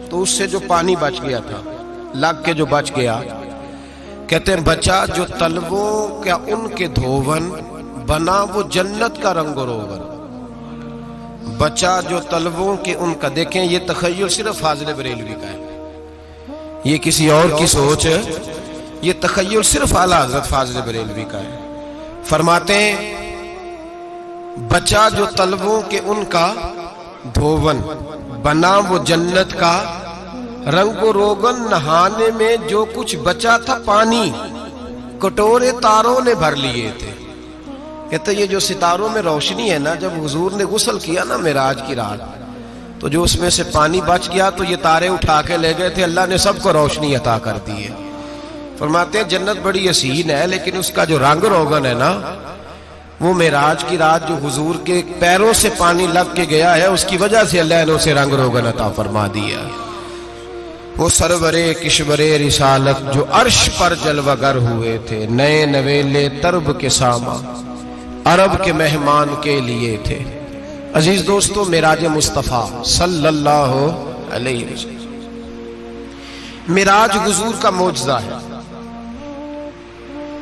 تو اس سے جو پانی بچ گیا تھا، لگ کے جو بچ گیا، کہتے ہیں بچا جو تلووں کیا ان کے دھوون، بنا وہ جنت کا رنگ و روغن۔ بچا جو تلووں کے ان کا، دیکھیں یہ تخیل صرف فاضل بریلوی کا ہے، یہ کسی اور کی سوچ ہے، یہ تخیل صرف اعلیٰ حضرت فاضل بریلوی کا ہے۔ فرماتے ہیں بچا جو تلووں کے ان کا دھوون، بنا وہ جنت کا رنگ و روغن، نہانے میں جو کچھ بچا تھا پانی، کٹورے تاروں نے بھر لیے تھے۔ کہتے یہ جو ستاروں میں روشنی ہے نا، جب حضور نے غسل کیا نا معراج کی رات، تو جو اس میں سے پانی بچ گیا تو یہ تارے اٹھا کے لے گئے تھے، اللہ نے سب کو روشنی عطا کر دی ہے۔ فرماتے ہیں جنت بڑی حسین ہے، لیکن اس کا جو رنگ روغن ہے نا، وہ معراج کی رات جو حضور کے پیروں سے پانی لگ کے گیا ہے، اس کی وجہ سے اللہ نے اسے رنگ روغن عطا فرما دیا۔ وہ سرورے کشورے رسالت جو عرش پر جلوہ گر ہوئے تھے، نئے نویلے طرب کے ساما عرب کے مہمان کے لیے تھے۔ عزیز دوستو، معراج مصطفیٰ صلی اللہ علیہ وسلم، معراج حضور کا معجزہ ہے۔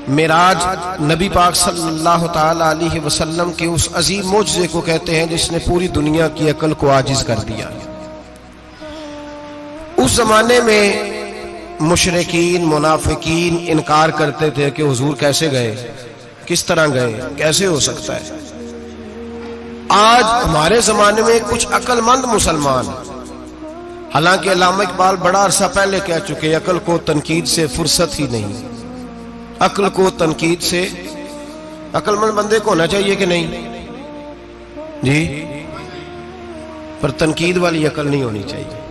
معراج نبی پاک صلی اللہ تعالی علیہ وسلم کے اس عظیم معجزے کو کہتے ہیں جس نے پوری دنیا کی عقل کو عاجز کر دیا۔ اس زمانے میں مشرکین منافقین انکار کرتے تھے کہ حضور کیسے گئے، کس طرح گئے، کیسے ہو سکتا ہے۔ آج ہمارے زمانے میں کچھ عقل مند مسلمان، حالانکہ علامہ اقبال بڑا عرصہ پہلے کہہ چکے عقل کو تنقید سے فرصت ہی نہیں، عقل کو تنقید سے، عقل مند بندے کو ہونا چاہیے کہ نہیں جی، پر تنقید والی عقل نہیں ہونی چاہیے،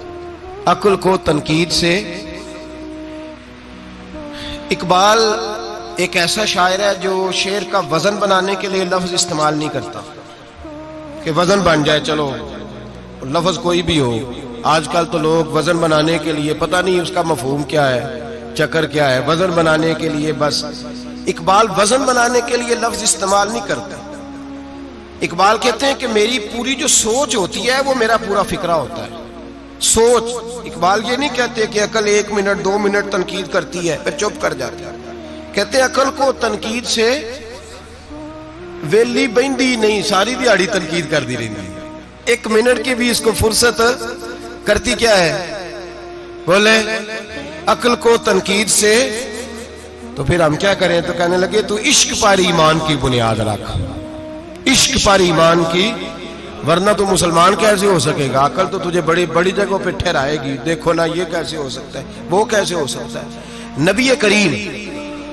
عقل کو تنقید سے۔ اقبال ایک ایسا شاعر ہے جو شعر کا وزن بنانے کے لیے لفظ استعمال نہیں کرتا کہ وزن بن جائے، چلو لفظ کوئی بھی ہو۔ آج کل تو لوگ وزن بنانے کے لیے پتہ نہیں اس کا مفہوم کیا ہے، چکر کیا ہے، وزن بنانے کے لیے بس۔ اقبال وزن بنانے کے لیے لفظ استعمال نہیں کرتا۔ اقبال کہتے ہیں کہ میری پوری جو سوچ ہوتی ہے وہ میرا پورا فکرہ ہوتا ہے، سوچ۔ اقبال یہ نہیں کہتے کہ عقل 1 منٹ 2 منٹ تنقید کرتی ہے پھر چپ کر جاتی ہے، کہتے ہیں عقل کو تنقید سے ویلی بہندی نہیں، ساری دیہاڑی تنقید کر دی رہی، 1 منٹ کی بھی اس کو فرصت کرتی کیا ہے، بولے عقل کو تنقید سے۔ تو پھر ہم کیا کریں، تو کہنے لگے تو عشق پر ایمان کی بنیاد رکھ، عشق پر ایمان کی، ورنہ تو مسلمان کیسے ہو سکے گا، عقل تو تجھے بڑی بڑی جگہوں پہ ٹھہرائے گی، دیکھو نا یہ کیسے ہو سکتا ہے، وہ کیسے ہو سکتا ہے۔ نبی کریم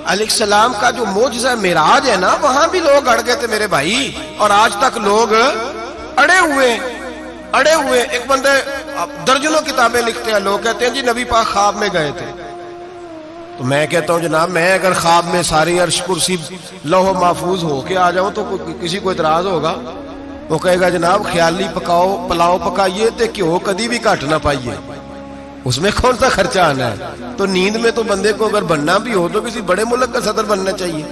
علیہ السلام کا جو معجزہ معراج ہے نا، وہاں بھی لوگ اڑ گئے تھے میرے بھائی، اور آج تک لوگ اڑے ہوئے۔ ایک بندے درجنوں کتابیں لکھتے ہیں، لوگ کہتے ہیں جی نبی پاک خواب میں گئے تھے، تو میں کہتا ہوں جناب میں اگر خواب میں ساری عرش کرسی لوح و محفوظ ہو کے آ جاؤں تو کسی کو اعتراض ہوگا؟ وہ کہے گا جناب خیالی پلاؤ پکائیے تے کیوں کدی بھی گھٹ نہ پائیے، اس میں کون سا خرچہ آنا ہے۔ تو نیند میں تو بندے کو اگر بننا بھی ہو تو کسی بڑے ملک کا صدر بننا چاہیے،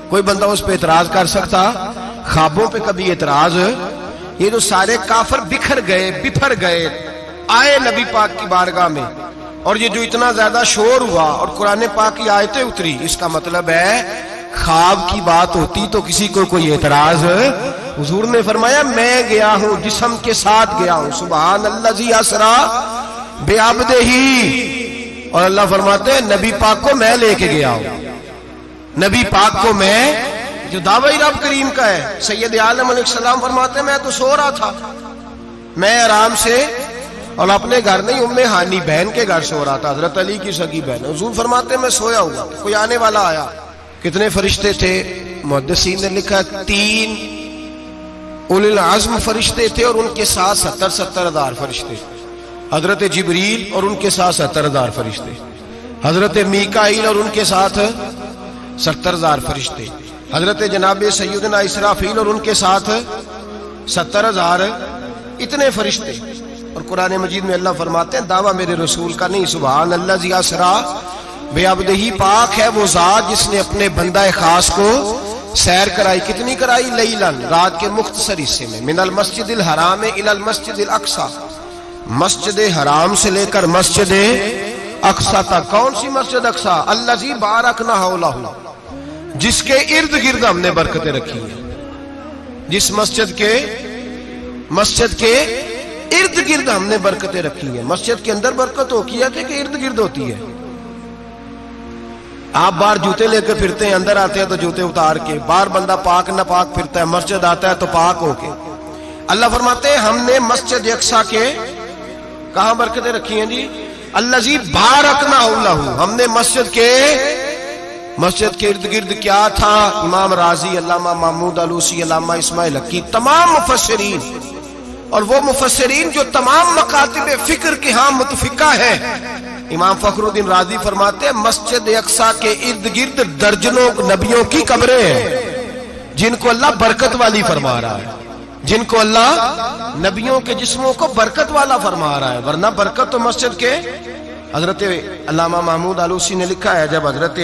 کوئی بندہ اس پہ اعتراض کر سکتا؟ خوابوں پہ کبھی اعتراض؟ یہ جو سارے کافر بکھر گئے آئے نبی پاک کی بارگاہ میں، اور یہ جو اتنا زیادہ شور ہوا اور قرآن پاک کی آیتیں اتری، اس کا مطلب ہے خواب کی بات ہوتی تو کسی کو کوئی اعتراض۔ حضور نے فرمایا میں گیا ہوں، جسم کے ساتھ گیا ہوں، سبحان الذی اسری بعبدہ، اور اللہ فرماتے ہیں نبی پاک کو میں لے کے گیا ہوں، نبی پاک کو میں، جو دعوی رب کریم کا ہے۔ سید عالم علیہ السلام فرماتے ہیں میں تو سو رہا تھا، میں آرام سے، اور اپنے گھر نہیں ام ہانی بہن کے گھر سو رہا تھا، حضرت علی کی سگی بہن۔ حضور فرماتے ہیں میں سویا ہوا، کوئی آنے والا آیا۔ کتنے فرشتے تھے؟ محدثین نے لکھا 3 اولی العزم فرشتے تھے، اور ان کے ساتھ 70 ہزار فرشتے، حضرت جبریل اور ان کے ساتھ 70 ہزار فرشتے، حضرت میکائیل اور ان کے ساتھ 70 ہزار فرشتے، حضرت جناب سیدنا اسرافیل اور ان کے ساتھ 70 ہزار، اتنے فرشتے۔ اور قرآن مجید میں اللہ فرماتے ہیں دعویٰ میرے رسول کا نہیں، سبحان الذی اسری بعبدہ، پاک ہے وہ ذات جس نے اپنے بندہ خاص کو سیر کرائی۔ کتنی کرائی؟ لیلاً، رات کے مختصر حصے میں، من المسجد الحرام الی المسجد الاقصی، مسجد حرام سے لے کر مسجد اقصی تک. کون سی مسجد اقصی؟ الذی بارکنا حولہ، جس کے ارد گرد ہم نے برکتیں رکھی ہیں. جس مسجد کے ارد گرد ہم نے برکتیں رکھی ہیں. مسجد کے اندر برکت ہوتی ہے کہ ارد گرد ہوتی ہے؟ آپ باہر جوتے لے کے پھرتے ہیں، اندر آتے ہیں تو جوتے اتار کے. باہر بندہ پاک نہ پاک پھرتا ہے، مسجد آتا ہے تو پاک ہو کے. اللہ فرماتے ہیں ہم نے مسجد اقصی کے کہاں برکتیں رکھی ہیں جی؟ الذی بارکنا حولہ، ہم نے مسجد کے ارد گرد کیا تھا؟ امام راضی، علامہ محمود آلوسی، علامہ اسماعیل حقی، تمام مفسرین، اور وہ مفسرین جو تمام مکاتب فکر کے ہاں متفقہ ہیں. امام فخر الدین رازی فرماتے ہیں مسجد اقصی کے ارد گرد درجنوں نبیوں کی قبریں ہیں جن کو اللہ برکت والی فرما رہا ہے، جن کو اللہ نبیوں کے جسموں کو برکت والا فرما رہا ہے. ورنہ برکت تو مسجد کے. حضرت علامہ محمود آلوسی نے لکھا ہے جب حضرت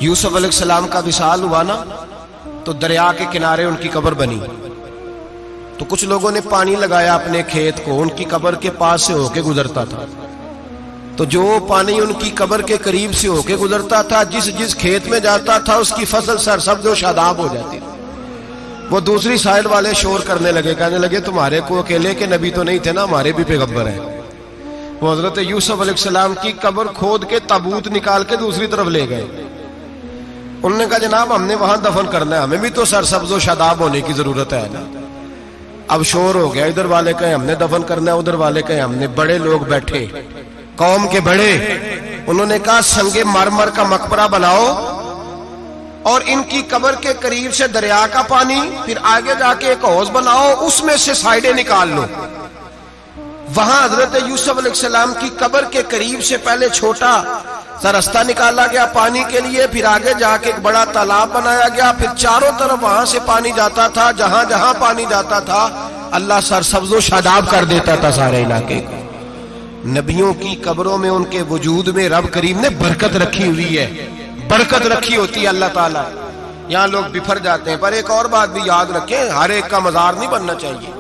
یوسف علیہ السلام کا وصال ہوا نا تو دریا کے کنارے ان کی قبر بنی. تو کچھ لوگوں نے پانی لگایا اپنے کھیت کو، ان کی قبر کے پاس سے ہو کے گزرتا تھا. تو جو پانی ان کی قبر کے قریب سے ہو کے گزرتا تھا، جس کھیت میں جاتا تھا اس کی فصل سرسبز و شاداب ہو جاتی تھی. وہ دوسری سائڈ والے شور کرنے لگے، کہنے لگے تمہارے کو اکیلے کے نبی تو نہیں تھے نا، ہمارے بھی پیغمبر ہیں. وہ حضرت یوسف علیہ السلام کی قبر کھود کے تابوت نکال کے دوسری طرف لے گئے. انہوں نے کہا جناب ہم نے وہاں دفن کرنا ہے، ہمیں بھی تو سرسبز و شاداب ہونے کی ضرورت ہے نا. اب شور ہو گیا، ادھر والے کہیں ہم نے دفن کرنا ہے، ادھر والے کہیں ہم نے. بڑے لوگ بیٹھے، قوم کے بڑے، انہوں نے کہا سنگ مرمر کا مقبرہ بناؤ اور ان کی قبر کے قریب سے دریا کا پانی، پھر آگے جا کے ایک حوض بناؤ، اس میں سے سائڈیں نکال لو. وہاں حضرت یوسف علیہ السلام کی قبر کے قریب سے پہلے چھوٹا سا راستہ نکالا گیا پانی کے لیے، پھر آگے جا کے ایک بڑا تالاب بنایا گیا، پھر چاروں طرف وہاں سے پانی جاتا تھا. جہاں جہاں پانی جاتا تھا اللہ سرسبز و شاداب کر دیتا تھا سارے علاقے کو. نبیوں کی قبروں میں ان کے وجود میں رب کریم نے برکت رکھی ہوئی ہے، برکت رکھی ہوتی ہے اللہ تعالیٰ. یہاں لوگ بفر جاتے ہیں. پر ایک اور بات بھی یاد رکھیں، ہر ایک کا مزار نہیں بننا چاہیے.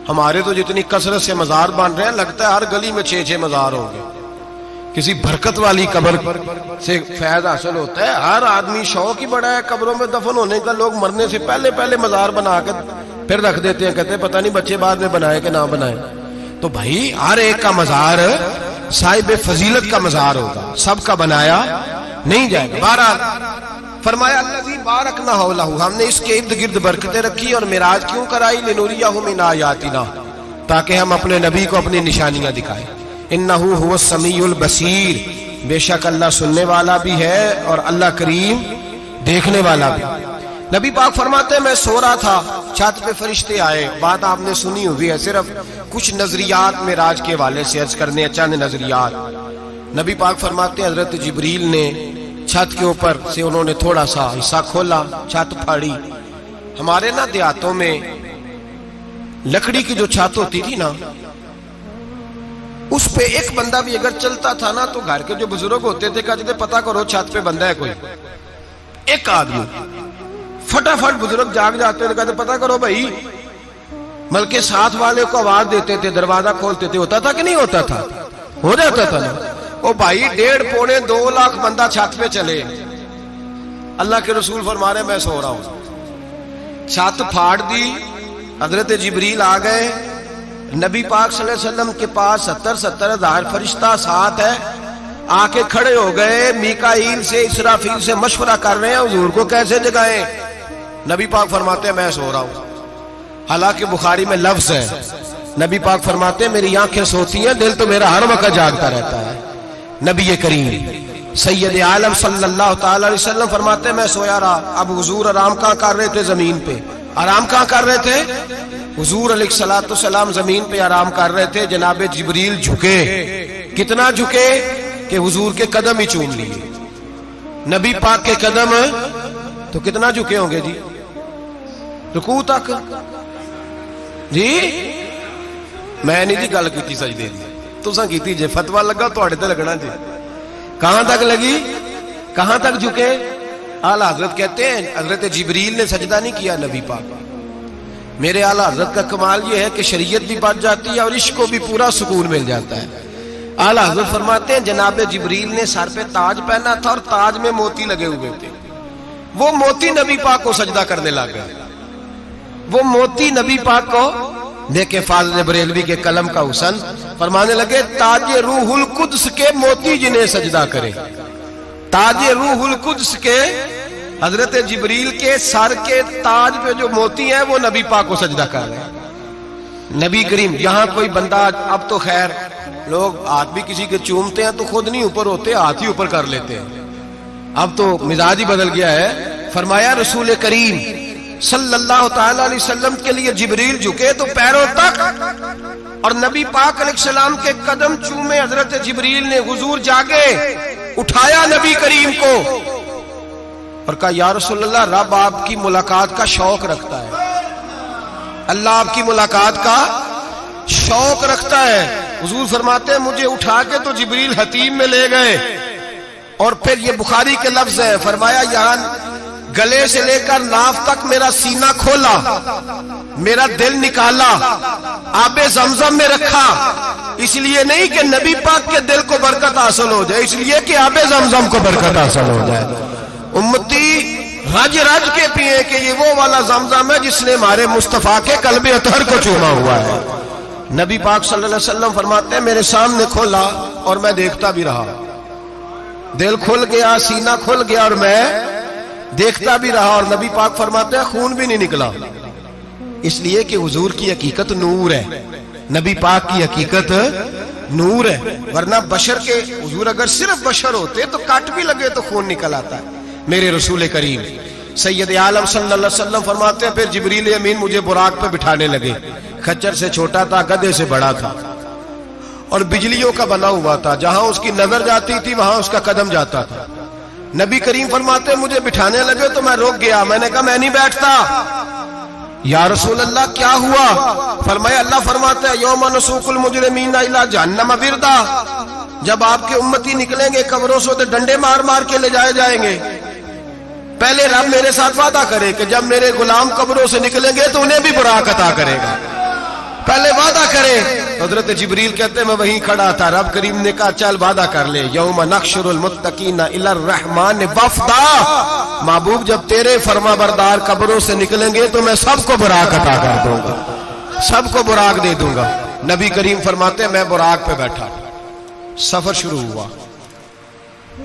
ہمارے تو جتنی کثرت سے مزار بن رہے ہیں لگتا ہے ہر گلی میں 6 مزار ہوں گے. کسی برکت والی قبر سے فیض حاصل ہوتا ہے. ہر آدمی شوق ہی بڑا ہے قبروں میں دفن ہونے کا. لوگ مرنے سے پہلے مزار بنا کے پھر رکھ دیتے ہیں، کہتے ہیں پتہ نہیں بچے بعد میں بنائے کہ نہ بنائے. تو بھائی ہر ایک کا مزار صاحب فضیلت کا مزار ہوگا، سب کا بنایا نہیں جائے گا. بہرحال فرمایا الذی بارکنا حولہ، ہم نے اس کے ارد گرد برکتیں رکھی. اور معراج کیوں کرائی؟ لنوریہ من آیاتنا، تاکہ ہم اپنے نبی کو اپنی نشانیاں دکھائیں. انہ هو السمیع البصیر، بے شک اللہ سننے والا بھی ہے اور اللہ کریم دیکھنے والا بھی. نبی پاک فرماتے ہیں میں سو رہا تھا، چھت پہ فرشتے آئے. بات آپ نے سنی ہوئی ہے، صرف کچھ نظریات معراج کے حوالے سے عرض کرنے، چند نظریات. نبی پاک فرماتے ہیں حضرت جبریل نے چھت کے اوپر سے انہوں نے تھوڑا سا حصہ کھولا، چھت پھاڑی. ہمارے نا دیہاتوں میں لکڑی کی جو چھت ہوتی تھی نا، اس پہ ایک بندہ بھی اگر چلتا تھا نا تو گھر کے جو بزرگ ہوتے تھے کہتے تھے پتہ کرو چھت پہ بندہ ہے کوئی. ایک آدمی فٹافٹ بزرگ جاگ جاتے تھے، کہتے پتہ کرو بھائی. بلکہ ساتھ والے کو آواز دیتے تھے، دروازہ کھولتے تھے. ہوتا تھا کہ نہیں ہوتا تھا؟ ہو جاتا تھا نا. او بھائی 1.5-2 لاکھ بندہ چھت پہ چلے. اللہ کے رسول فرما رہے میں سو رہا ہوں. چھت پھاڑ دی، حضرت جبریل آ گئے. نبی پاک صلی اللہ علیہ وسلم کے پاس 70 ہزار فرشتہ ساتھ ہے، آ کے کھڑے ہو گئے. میکائیل سے اسرافیل سے مشورہ کر رہے ہیں حضور کو کیسے جگائیں. نبی پاک فرماتے ہیں میں سو رہا ہوں. حالانکہ بخاری میں لفظ ہے، نبی پاک فرماتے ہیں میری آنکھیں سوتی ہیں، دل تو میرا ہر وقت جاگتا رہتا ہے. نبی کریم سید عالم صلی اللہ تعالی علیہ وسلم فرماتے ہیں میں سویا رہا. اب حضور آرام کہاں کر رہے تھے؟ زمین پہ. آرام کہاں کر رہے تھے؟ حضور علیہ الصلوۃ والسلام زمین پہ آرام کر رہے تھے. جناب جبریل جھکے. کتنا جھکے کہ حضور کے قدم ہی چوم لیے. نبی پاک کے قدم تو کتنا جھکے ہوں گے جی؟ رکوع تک. جی میں نہیں جی گل کی سجدے دی، تساں کیتی جے. فتوا لگا تواڈے تے لگنا جی. کہاں تک لگی؟ کہاں تک جھکے؟ اعلی حضرت کہتے ہیں حضرت جبریل نے سجدہ نہیں کیا نبی پاک. میرے اعلیٰ حضرت کا کمال یہ ہے کہ شریعت بھی بچ جاتی ہے اور عشق کو بھی پورا سکون مل جاتا ہے۔ اعلیٰ حضرت فرماتے ہیں جناب جبریل نے سر پہ تاج پہنا تھا اور تاج میں موتی لگے ہوئے تھے، وہ موتی نبی پاک کو سجدہ کرنے لگ گئے، وہ موتی نبی پاک کو دیکھیں۔ فاضل بریلوی کے قلم کا حسن فرمانے لگے تاج روح القدس کے موتی جنہیں سجدہ کرے، تاج روح القدس کے حضرت جبریل کے سر کے تاج پہ جو موتی ہیں وہ نبی پاک کو سجدہ کر رہے ہیں۔ نبی کریم یہاں کوئی بندہ، اب تو خیر لوگ ہاتھ بھی کسی کے چومتے ہیں تو خود نہیں اوپر ہوتے، ہاتھ ہی اوپر کر لیتے ہیں، اب تو مزاج ہی بدل گیا ہے۔ فرمایا رسول کریم صلی اللہ تعالی علیہ وسلم کے لیے جبریل جھکے تو پیروں تک، اور نبی پاک علیہ السلام کے قدم چومے حضرت جبریل نے، حضور جاگے، اٹھایا نبی کریم کو اور کہا یا رسول اللہ رب آپ کی ملاقات کا شوق رکھتا ہے، اللہ آپ کی ملاقات کا شوق رکھتا ہے۔ حضور فرماتے ہیں مجھے اٹھا کے تو جبریل حتیم میں لے گئے، اور پھر یہ بخاری کے لفظ ہے، فرمایا یہاں گلے سے لے کر ناف تک میرا سینہ کھولا، میرا دل نکالا، آب زمزم میں رکھا، اس لیے نہیں کہ نبی پاک کے دل کو برکت حاصل ہو جائے، اس لیے کہ آب زمزم کو برکت حاصل ہو جائے۔ امتی رج رج کے پیئے کہ یہ وہ والا زمزم ہے جس نے ہمارے مصطفیٰ کے قلب اطہر کو چوما ہوا ہے۔ نبی پاک صلی اللہ علیہ وسلم فرماتے ہیں میرے سامنے کھولا اور میں دیکھتا بھی رہا، دل کھل گیا، سینہ کھل گیا اور میں دیکھتا بھی رہا، اور نبی پاک فرماتے ہیں خون بھی نہیں نکلا، اس لیے کہ حضور کی حقیقت نور ہے، نبی پاک کی حقیقت نور ہے، ورنہ بشر کے حضور اگر صرف بشر ہوتے تو کٹ بھی لگے تو خون نکل آتا ہے۔ میرے رسول کریم سید عالم صلی اللہ علیہ وسلم فرماتے ہیں پھر جبریل امین مجھے براق پہ بٹھانے لگے، خچر سے چھوٹا تھا، گدھے سے بڑا تھا، اور بجلیوں کا بنا ہوا تھا، جہاں اس کی نظر جاتی تھی وہاں اس کا قدم جاتا تھا۔ نبی کریم فرماتے ہیں مجھے بٹھانے لگے تو میں رک گیا، میں نے کہا میں نہیں بیٹھتا۔ یا رسول اللہ کیا ہوا؟ فرمایا اللہ فرماتا ہے یوم نسوق المجرمین الی جہنم وردا، جب آپ کے امتی نکلیں گے قبروں سے تو ڈنڈے مار مار کے لے جائے جائیں گے۔ پہلے رب میرے ساتھ وعدہ کرے کہ جب میرے غلام قبروں سے نکلیں گے تو انہیں بھی براق عطا کرے گا، پہلے وعدہ کرے۔ حضرت جبریل کہتے ہیں میں وہیں کھڑا تھا، رب کریم نے کہا چل وعدہ کر لے، یوم نحشر المتقین الی الرحمن وفدا، محبوب جب تیرے فرما بردار قبروں سے نکلیں گے تو میں سب کو براق عطا کر دوں گا، سب کو براق دے دوں گا۔ نبی کریم فرماتے ہیں میں براق پہ بیٹھا، سفر شروع ہوا،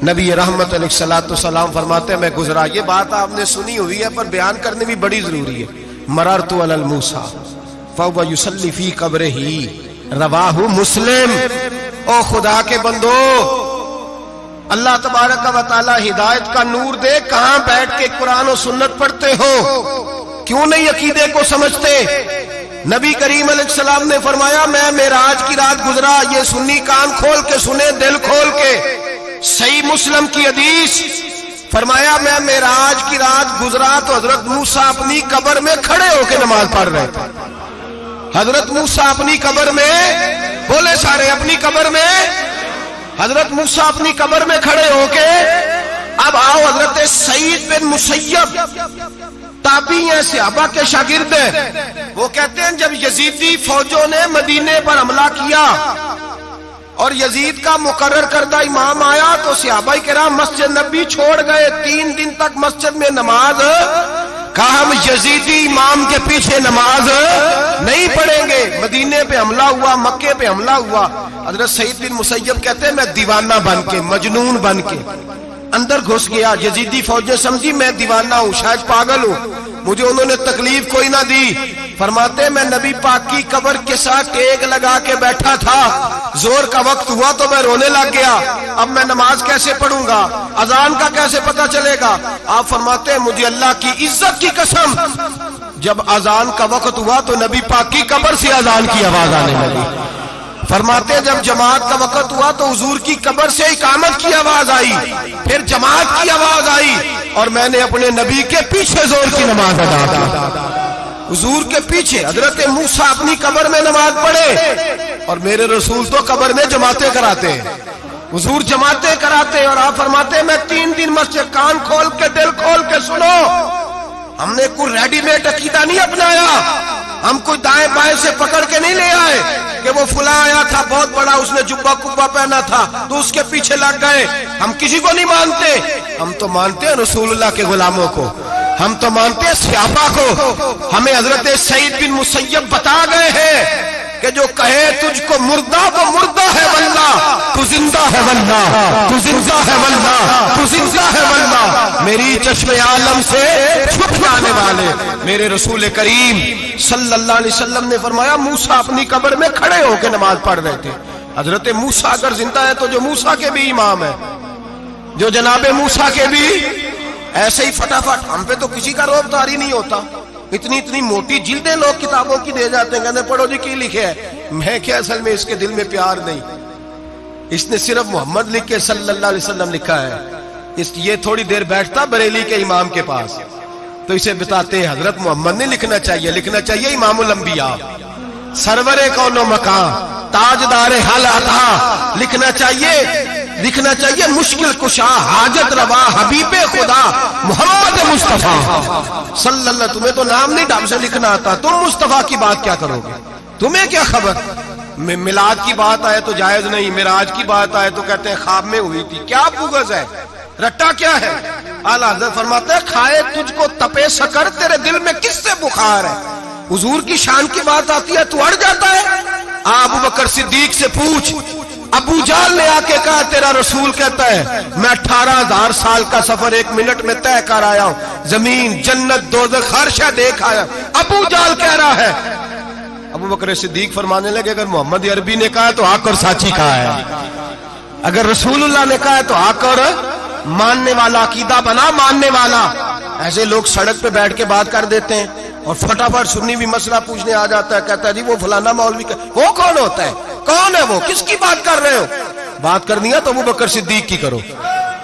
نبی رحمت علیہ الصلوۃ والسلام فرماتے ہیں میں گزرا، یہ بات آپ نے سنی ہوئی ہے پر بیان کرنے بھی بڑی ضروری ہے۔ مررت علی الموسیٰ فهو یصلی فی قبرہ، رواہ مسلم۔ او خدا کے بندو، اللہ تبارک و تعالی ہدایت کا نور دے، کہاں بیٹھ کے قرآن و سنت پڑھتے ہو؟ کیوں نہیں عقیدے کو سمجھتے؟ نبی کریم علیہ السلام نے فرمایا میں معراج کی رات گزرا، یہ سنی کان کھول کے سنے، دل کھول کے، صحیح مسلم کی حدیث، فرمایا میں معراج کی رات گزرا تو حضرت موسیٰ اپنی قبر میں کھڑے ہو کے نماز پڑھ رہے تھے۔ حضرت موسیٰ اپنی قبر میں، بولے سارے اپنی قبر میں، حضرت موسیٰ اپنی قبر میں کھڑے ہو کے۔ اب آؤ حضرت سعید بن مسیب تابعی ہیں، صحابہ کے شاگرد ہیں، وہ کہتے ہیں جب یزیدی فوجوں نے مدینے پر حملہ کیا اور یزید کا مقرر کردہ امام آیا تو صحابہ کرام مسجد نبی چھوڑ گئے، 3 دن تک مسجد میں نماز، کہا ہم یزیدی امام کے پیچھے نماز نہیں پڑھیں گے۔ مدینے پہ حملہ ہوا، مکے پہ حملہ ہوا، حضرت سعید بن مسیب کہتے ہیں میں دیوانہ بن کے، مجنون بن کے اندر گھس گیا، یزیدی فوجیں سمجھی میں دیوانہ ہوں، شاید پاگل ہوں، مجھے انہوں نے تکلیف کوئی نہ دی۔ فرماتے ہیں میں نبی پاک کی قبر کے ساتھ ٹیک لگا کے بیٹھا تھا، زور کا وقت ہوا تو میں رونے لگ گیا، اب میں نماز کیسے پڑھوں گا، اذان کا کیسے پتہ چلے گا؟ آپ فرماتے ہیں مجھے اللہ کی عزت کی قسم، جب اذان کا وقت ہوا تو نبی پاک کی قبر سے اذان کی آواز آنے لگی۔ فرماتے ہیں جب جماعت کا وقت ہوا تو حضور کی قبر سے اقامت کی آواز آئی، پھر جماعت کی آواز آئی، اور میں نے اپنے نبی کے پیچھے زور کی نماز ادا کی، حضور کے پیچھے۔ حضرت موسیٰ اپنی قبر میں نماز پڑھے اور میرے رسول تو قبر میں جماعتیں کراتے ہیں، حضور جماعتیں کراتے، اور آپ فرماتے ہیں میں 3 دن مسجد، کان کھول کے دل کھول کے سنو، ہم نے کوئی ریڈی میڈ عقیدہ نہیں اپنایا، ہم کوئی دائیں بائیں سے پکڑ کے نہیں لے آئے کہ وہ فلاں آیا تھا بہت بڑا، اس نے جبہ کبا پہنا تھا تو اس کے پیچھے لگ گئے. ہم کسی کو نہیں مانتے، ہم تو مانتے ہیں رسول اللہ کے غلاموں کو، ہم تو مانتے ہیں صحابہ کو. ہمیں حضرت سعید بن مسیب بتا گئے ہیں کہ جو کہے تجھ کو مردہ وہ مردہ ہے واللہ، تو زندہ ہے واللہ، تو زندہ ہے واللہ، تو زندہ ہے واللہ. میری چشم عالم سے چھپ جانے والے میرے رسول کریم صلی اللہ علیہ وسلم نے فرمایا موسیٰ اپنی قبر میں کھڑے ہو کے نماز پڑھ رہے تھے. حضرت موسیٰ اگر زندہ ہے تو جو موسیٰ کے بھی امام ہے، جو جناب موسیٰ کے بھی ایسے ہی فٹافٹ. ہم پہ تو کسی کا روب طاری نہیں ہوتا. اتنی موٹی جلدیں لوگ کتابوں کی دے جاتے ہیں، کہتے پڑھو جی کی لکھے ہے. میں کیا اصل میں اس کے دل میں پیار نہیں، اس نے صرف محمد لکھ کے صلی اللہ علیہ وسلم لکھا ہے. یہ تھوڑی دیر بیٹھتا بریلی کے امام کے پاس تو اسے بتاتے ہیں حضرت محمد نے لکھنا چاہیے، لکھنا چاہیے امام الانبیاء، سرور کون و مکان، تاجدار حل عطا، لکھنا چاہیے مشکل کشا، حاجت روا، حبیب خدا محمد مصطفیٰ صلی اللہ. تمہیں تو نام نہیں ڈھنگ سے لکھنا آتا، تم مصطفیٰ کی بات کیا کرو گے؟ تمہیں کیا خبر؟ میلاد کی بات آئے تو جائز نہیں، معراج کی بات آئے تو کہتے ہیں خواب میں ہوئی تھی. کیا بغض ہے، رٹا کیا ہے؟ اعلیٰ حضرت فرماتے ہیں کھائے تجھ کو تپے سکر، تیرے دل میں کس سے بخار ہے؟ حضور کی شان کی بات آتی ہے تو اڑ جاتا ہے. ابو بکر صدیق سے پوچھ، ابو جہل نے آ کے کہا تیرا رسول کہتا ہے میں 18,000 سال کا سفر 1 منٹ میں طے کر آیا ہوں، زمین جنت دوزخ ہر شے دیکھ آیا. ابو جہل کہہ رہا ہے. ابو بکر صدیق فرمانے لگے اگر محمد عربی نے کہا ہے تو حق اور سچی کہا ہے، اگر رسول اللہ نے کہا ہے تو حق اور ماننے والا، عقیدہ بنا ماننے والا. ایسے لوگ سڑک پہ بیٹھ کے بات کر دیتے ہیں اور فٹافٹ سنی بھی مسئلہ پوچھنے آ جاتا ہے، کہتا ہے جی وہ فلانا مولوی وہ کون ہوتا ہے، کون ہے وہ، کس کی بات کر رہے ہو؟ بات کرنی ہے تو ابو بکر صدیق کی کرو،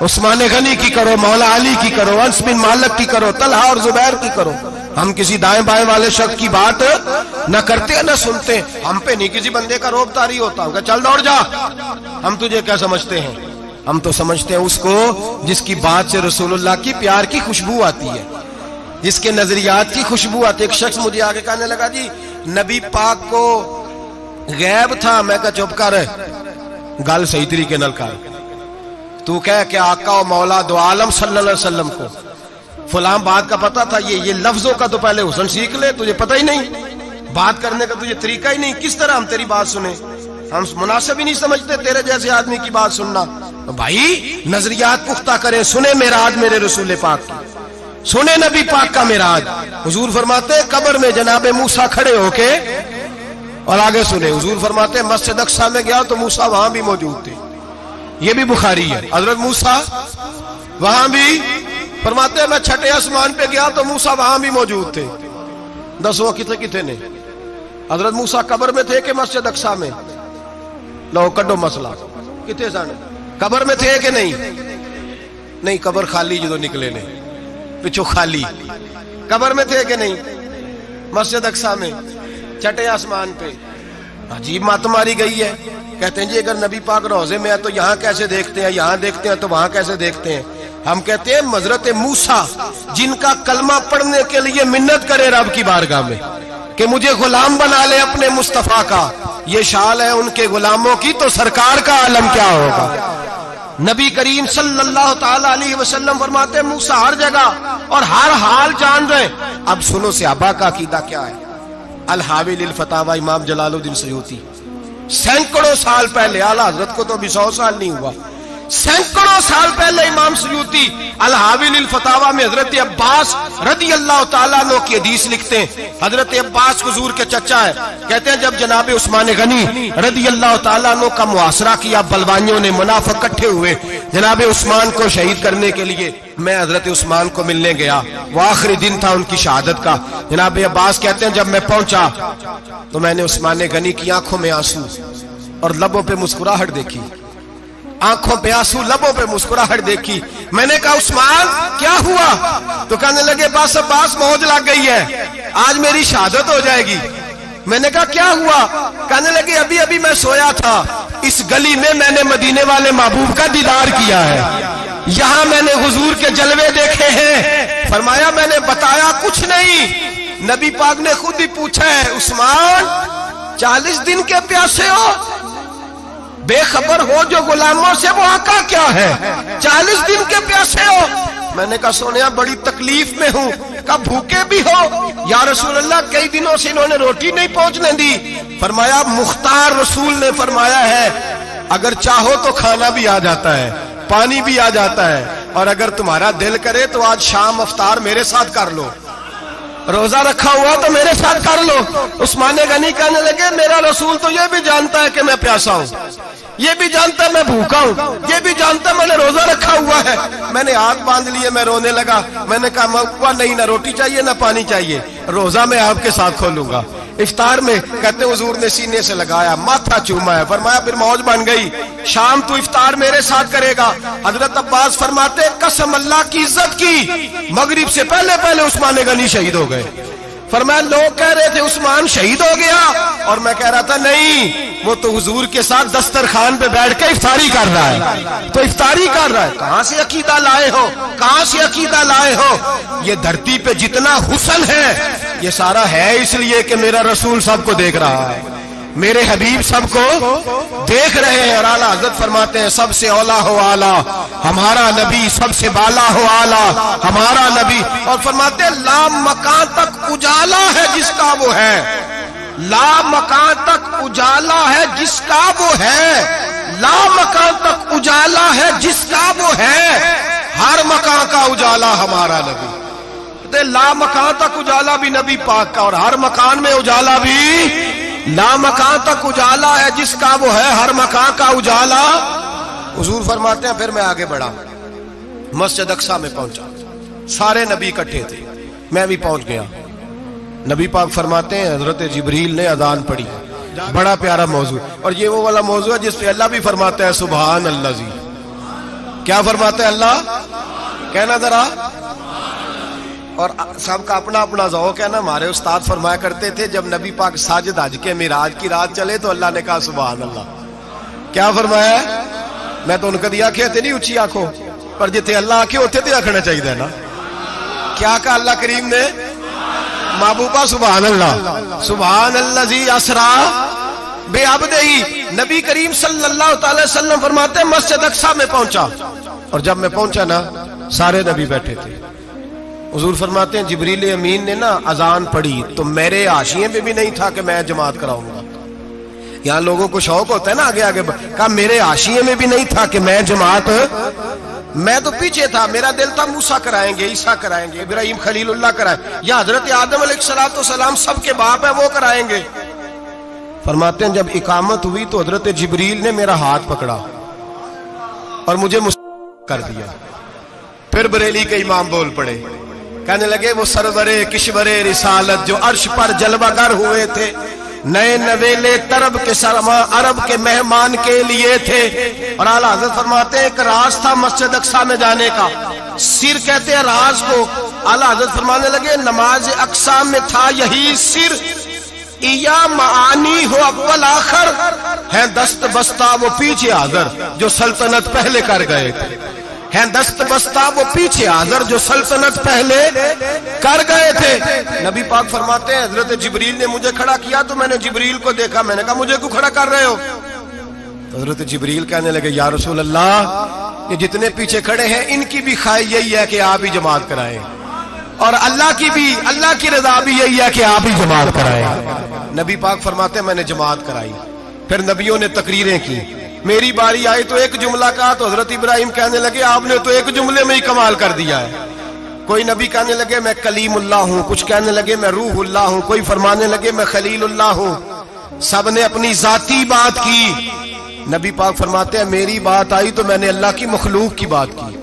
عثمان غنی کی کرو، مولا علی کی کرو، انس بن مالک کی کرو، طلحہ اور زبیر کی کرو. ہم کسی دائیں بائیں والے شخص کی بات نہ کرتے نہ سنتے. ہم پہ نہیں کسی بندے کا روب طاری ہوتا کہ چل دوڑ جا. ہم تجھے کیا سمجھتے ہیں؟ ہم تو سمجھتے ہیں اس کو جس کی بات سے رسول اللہ کی پیار کی خوشبو آتی ہے، جس کے نظریات کی خوشبو آتی ہے. ایک شخص مجھے آگے کہنے لگا جی نبی پاک کو غیب تھا. میں کہا چپ کر، گل صحیح طریقے نال کر. تو کہہ کہ آقا و مولا دو عالم صلی اللہ علیہ وسلم کو فلاں بات کا پتا تھا، یہ لفظوں کا تو پہلے حسن سیکھ لے. تجھے پتہ ہی نہیں، بات کرنے کا تجھے طریقہ ہی نہیں. کس طرح ہم تیری بات سنیں؟ ہم مناسب ہی نہیں سمجھتے تیرے جیسے آدمی کی بات سننا. بھائی نظریات پختہ کریں. سنیں معراج میرے رسول پاک کی، سنیں نبی پاک کا معراج. حضور فرماتے قبر میں جناب موسیٰ کھڑے ہو کے، اور آگے سنیں حضور فرماتے مسجد اقصی میں گیا تو موسیٰ وہاں بھی موجود تھے. یہ بھی بخاری ہے. حضرت موسیٰ وہاں بھی فرماتے میں 6 آسمان پہ گیا تو موسیٰ وہاں بھی موجود تھے. دسو کتنے نے حضرت موسیٰ قبر میں تھے کہ مسجد اقصی میں؟ لو کڈو مسئلہ کتنے سن؟ قبر میں تھے کہ نہیں؟ قبر خالی جو نکلے نے پچھو خالی. قبر میں تھے کہ نہیں؟ مسجد اقصی میں 6 آسمان پہ. عجیب مات ماری گئی ہے. کہتے ہیں جی اگر نبی پاک روضے میں ہے تو یہاں کیسے دیکھتے ہیں، یہاں دیکھتے ہیں تو وہاں کیسے دیکھتے ہیں؟ ہم کہتے ہیں حضرت موسیٰ جن کا کلمہ پڑھنے کے لیے منت کرے رب کی بارگاہ میں کہ مجھے غلام بنا لے اپنے مصطفیٰ کا، یہ شال ہے ان کے غلاموں کی، تو سرکار کا عالم کیا ہوگا؟ نبی کریم صلی اللہ تعالی علیہ وسلم فرماتے ہیں موسیٰ ہر جگہ اور ہر حال جان رہے. اب سنو صحابہ کا عقیدہ کیا ہے. الحاوی للفتاوی امام جلال الدین سیوطی سینکڑوں سال پہلے، اعلیٰ حضرت کو تو ابھی 100 سال نہیں ہوا، سینکڑوں سال پہلے امام سیوطی الحاوی للفتاوی میں حضرت عباس رضی اللہ تعالیٰ عنہ کی حدیث لکھتے ہیں. حضرت عباس حضور کے چچا ہے. کہتے ہیں جب جناب عثمان غنی رضی اللہ تعالیٰ عنہ کا محاصرہ کیا، بلوانیوں نے منافق اکٹھے ہوئے جناب عثمان کو شہید کرنے کے لیے، میں حضرت عثمان کو ملنے گیا. وہ آخری دن تھا ان کی شہادت کا. جناب عباس کہتے ہیں جب میں پہنچا تو میں نے عثمان غنی کی آنکھوں میں آنسو اور لبوں پہ مسکراہٹ دیکھی. آنکھوں پہ آنسو، لبوں پہ مسکراہٹ دیکھی. میں نے کہا عثمان کیا ہوا؟ تو کہنے لگے بس عباس موج لگ گئی ہے، آج میری شہادت ہو جائے گی. میں نے کہا کیا ہوا؟ کہنے لگے ابھی ابھی میں سویا تھا، اس گلی میں نے مدینے والے محبوب کا دیدار کیا ہے، یہاں میں نے حضور کے جلوے دیکھے ہیں. فرمایا میں نے بتایا کچھ نہیں، نبی پاک نے خود ہی پوچھا ہے عثمان 40 دن کے پیاسے ہو؟ بے خبر ہو جو غلاموں سے وہ آقا کیا ہے؟ 40 دن کے پیاسے ہو؟ میں نے کہا سونیا بڑی تکلیف میں ہوں۔ کہا بھوکے بھی ہو؟ یا رسول اللہ کئی دنوں سے انہوں نے روٹی نہیں پہنچنے دی۔ فرمایا مختار رسول نے فرمایا ہے اگر چاہو تو کھانا بھی آ جاتا ہے، پانی بھی آ جاتا ہے، اور اگر تمہارا دل کرے تو آج شام افطار میرے ساتھ کر لو، روزہ رکھا ہوا تو میرے ساتھ کر لو۔ عثمان غنی کہنے لگے میرا رسول تو یہ بھی جانتا ہے کہ میں پیاسا ہوں، یہ بھی جانتا ہے میں بھوکا ہوں، یہ بھی جانتا ہے میں نے روزہ رکھا ہوا ہے۔ میں نے ہاتھ باندھ لیے، میں رونے لگا۔ میں نے کہا مکوا نہیں، نہ روٹی چاہیے نہ پانی چاہیے، روزہ میں آپ کے ساتھ کھولوں گا۔ افطار میں کہتے حضور نے سینے سے لگایا، ماتھا چوما ہے، فرمایا پھر موج بن گئی، شام تو افطار میرے ساتھ کرے گا۔ حضرت عباس فرماتے قسم اللہ کی عزت کی مغرب سے پہلے پہلے عثمان غنی شہید ہو گئے۔ فرمایا لوگ کہہ رہے تھے عثمان شہید ہو گیا، اور میں کہہ رہا تھا نہیں، وہ تو حضور کے ساتھ دسترخوان پہ بیٹھ کے افطاری کر رہا ہے، تو افطاری کر رہا ہے۔ کہاں سے عقیدہ لائے ہو، کہاں سے عقیدہ لائے ہو؟ یہ دھرتی پہ جتنا حسن ہے یہ سارا ہے اس لیے کہ میرا رسول سب کو دیکھ رہا ہے، میرے حبیب سب کو دیکھ رہے ہیں۔ اور اعلیٰ حضرت فرماتے ہیں سب سے اولا ہو اعلیٰ ہمارا نبی، سب سے بالا ہو اعلیٰ ہمارا نبی۔ اور فرماتے ہیں لا مکان تک اجالا ہے جس کا وہ ہے، لا مکان تک اجالا ہے جس کا وہ ہے، لا مکان تک اجالا ہے جس کا وہ ہے، ہر مکان کا اجالا ہمارا نبی۔ لا مکان تک اجالا بھی نبی پاک کا، اور ہر مکان میں اجالا بھی، لا مکان تک اجالا ہے جس کا وہ ہے، ہر مکان کا اجالا۔ حضور فرماتے ہیں پھر میں آگے بڑھا، مسجد اقصی میں پہنچا، سارے نبی اکٹھے تھے، میں بھی پہنچ گیا۔ نبی پاک فرماتے ہیں حضرت جبریل نے اذان پڑھی، بڑا پیارا موضوع، اور یہ وہ والا موضوع ہے جس پہ اللہ بھی فرماتا ہے سبحان اللہ جی۔ کیا فرماتا ہے اللہ؟ کہنا ذرا۔ اور سب کا اپنا اپنا ذوق ہے نا۔ ہمارے استاد فرمایا کرتے تھے جب نبی پاک ساجد حج کے معراج کی رات چلے تو اللہ نے کہا سبحان اللہ۔ کیا فرمایا؟ میں تو ان کو دیا کہ نہیں اچھی آنکھوں پر جتنے اللہ آنکھیں ہوتے تھے رکھنا چاہیے نا۔ کیا کہا اللہ کریم نے؟ محبوبہ سبحان اللہ، سبحان اللہ جی اسرا بے عبدہی۔ نبی کریم صلی اللہ تعالی وسلم فرماتے ہیں مسجد اقصی میں پہنچا، اور جب میں پہنچا نا سارے نبی بیٹھے تھے۔ حضور فرماتے ہیں جبریل امین نے نا اذان پڑھی تو میرے حاشیے میں بھی نہیں تھا کہ میں جماعت کراؤں گا۔ یہاں لوگوں کو شوق ہوتا ہے نا آگے آگے، کہا میرے حاشیے میں بھی نہیں تھا کہ میں جماعت، میں تو پیچھے تھا، میرا دل تھا موسیٰ کرائیں گے، عیسیٰ کرائیں گے، ابراہیم خلیل اللہ کرائیں، یا حضرت آدم علیہ السلام سب کے باپ ہے وہ کرائیں گے۔ فرماتے ہیں جب اقامت ہوئی تو حضرت جبریل نے میرا ہاتھ پکڑا اور مجھے کر دیا۔ پھر بریلی کے امام بول پڑے، کہنے لگے وہ سرور کشور رسالت جو عرش پر جلوہ گر ہوئے تھے، نئے نویلے طرب کے سرما عرب کے مہمان کے لیے تھے۔ اور اعلیٰ حضرت فرماتے ہیں ایک راز تھا مسجد اقصی میں جانے کا، سر کہتے ہیں راز کو۔ اعلیٰ حضرت فرمانے لگے نماز اقصی میں تھا یہی سر، یا معانی ہو اول آخر، ہے دست بستہ وہ پیچھے حاضر جو سلطنت پہلے کر گئے تھے، ہیں دست بستہ وہ پیچھے حاضر جو سلطنت پہلے کر گئے تھے۔ نبی پاک فرماتے ہیں حضرت جبریل نے مجھے کھڑا کیا تو میں نے جبریل کو دیکھا، میں نے کہا مجھے کیوں کھڑا کر رہے ہو؟ حضرت جبریل کہنے لگے یا رسول اللہ یہ جتنے پیچھے کھڑے ہیں ان کی بھی خواہش یہی ہے کہ آپ ہی جماعت کرائیں، اور اللہ کی رضا بھی یہی ہے کہ آپ ہی جماعت کرائیں۔ نبی پاک فرماتے ہیں میں نے جماعت کرائی، پھر نبیوں نے تقریریں کی، میری باری آئی تو ایک جملہ کہا تو حضرت ابراہیم کہنے لگے آپ نے تو ایک جملے میں ہی کمال کر دیا ہے۔ کوئی نبی کہنے لگے میں کلیم اللہ ہوں، کچھ کہنے لگے میں روح اللہ ہوں، کوئی فرمانے لگے میں خلیل اللہ ہوں، سب نے اپنی ذاتی بات کی۔ نبی پاک فرماتے ہیں میری بات آئی تو میں نے اللہ کی مخلوق کی بات کی،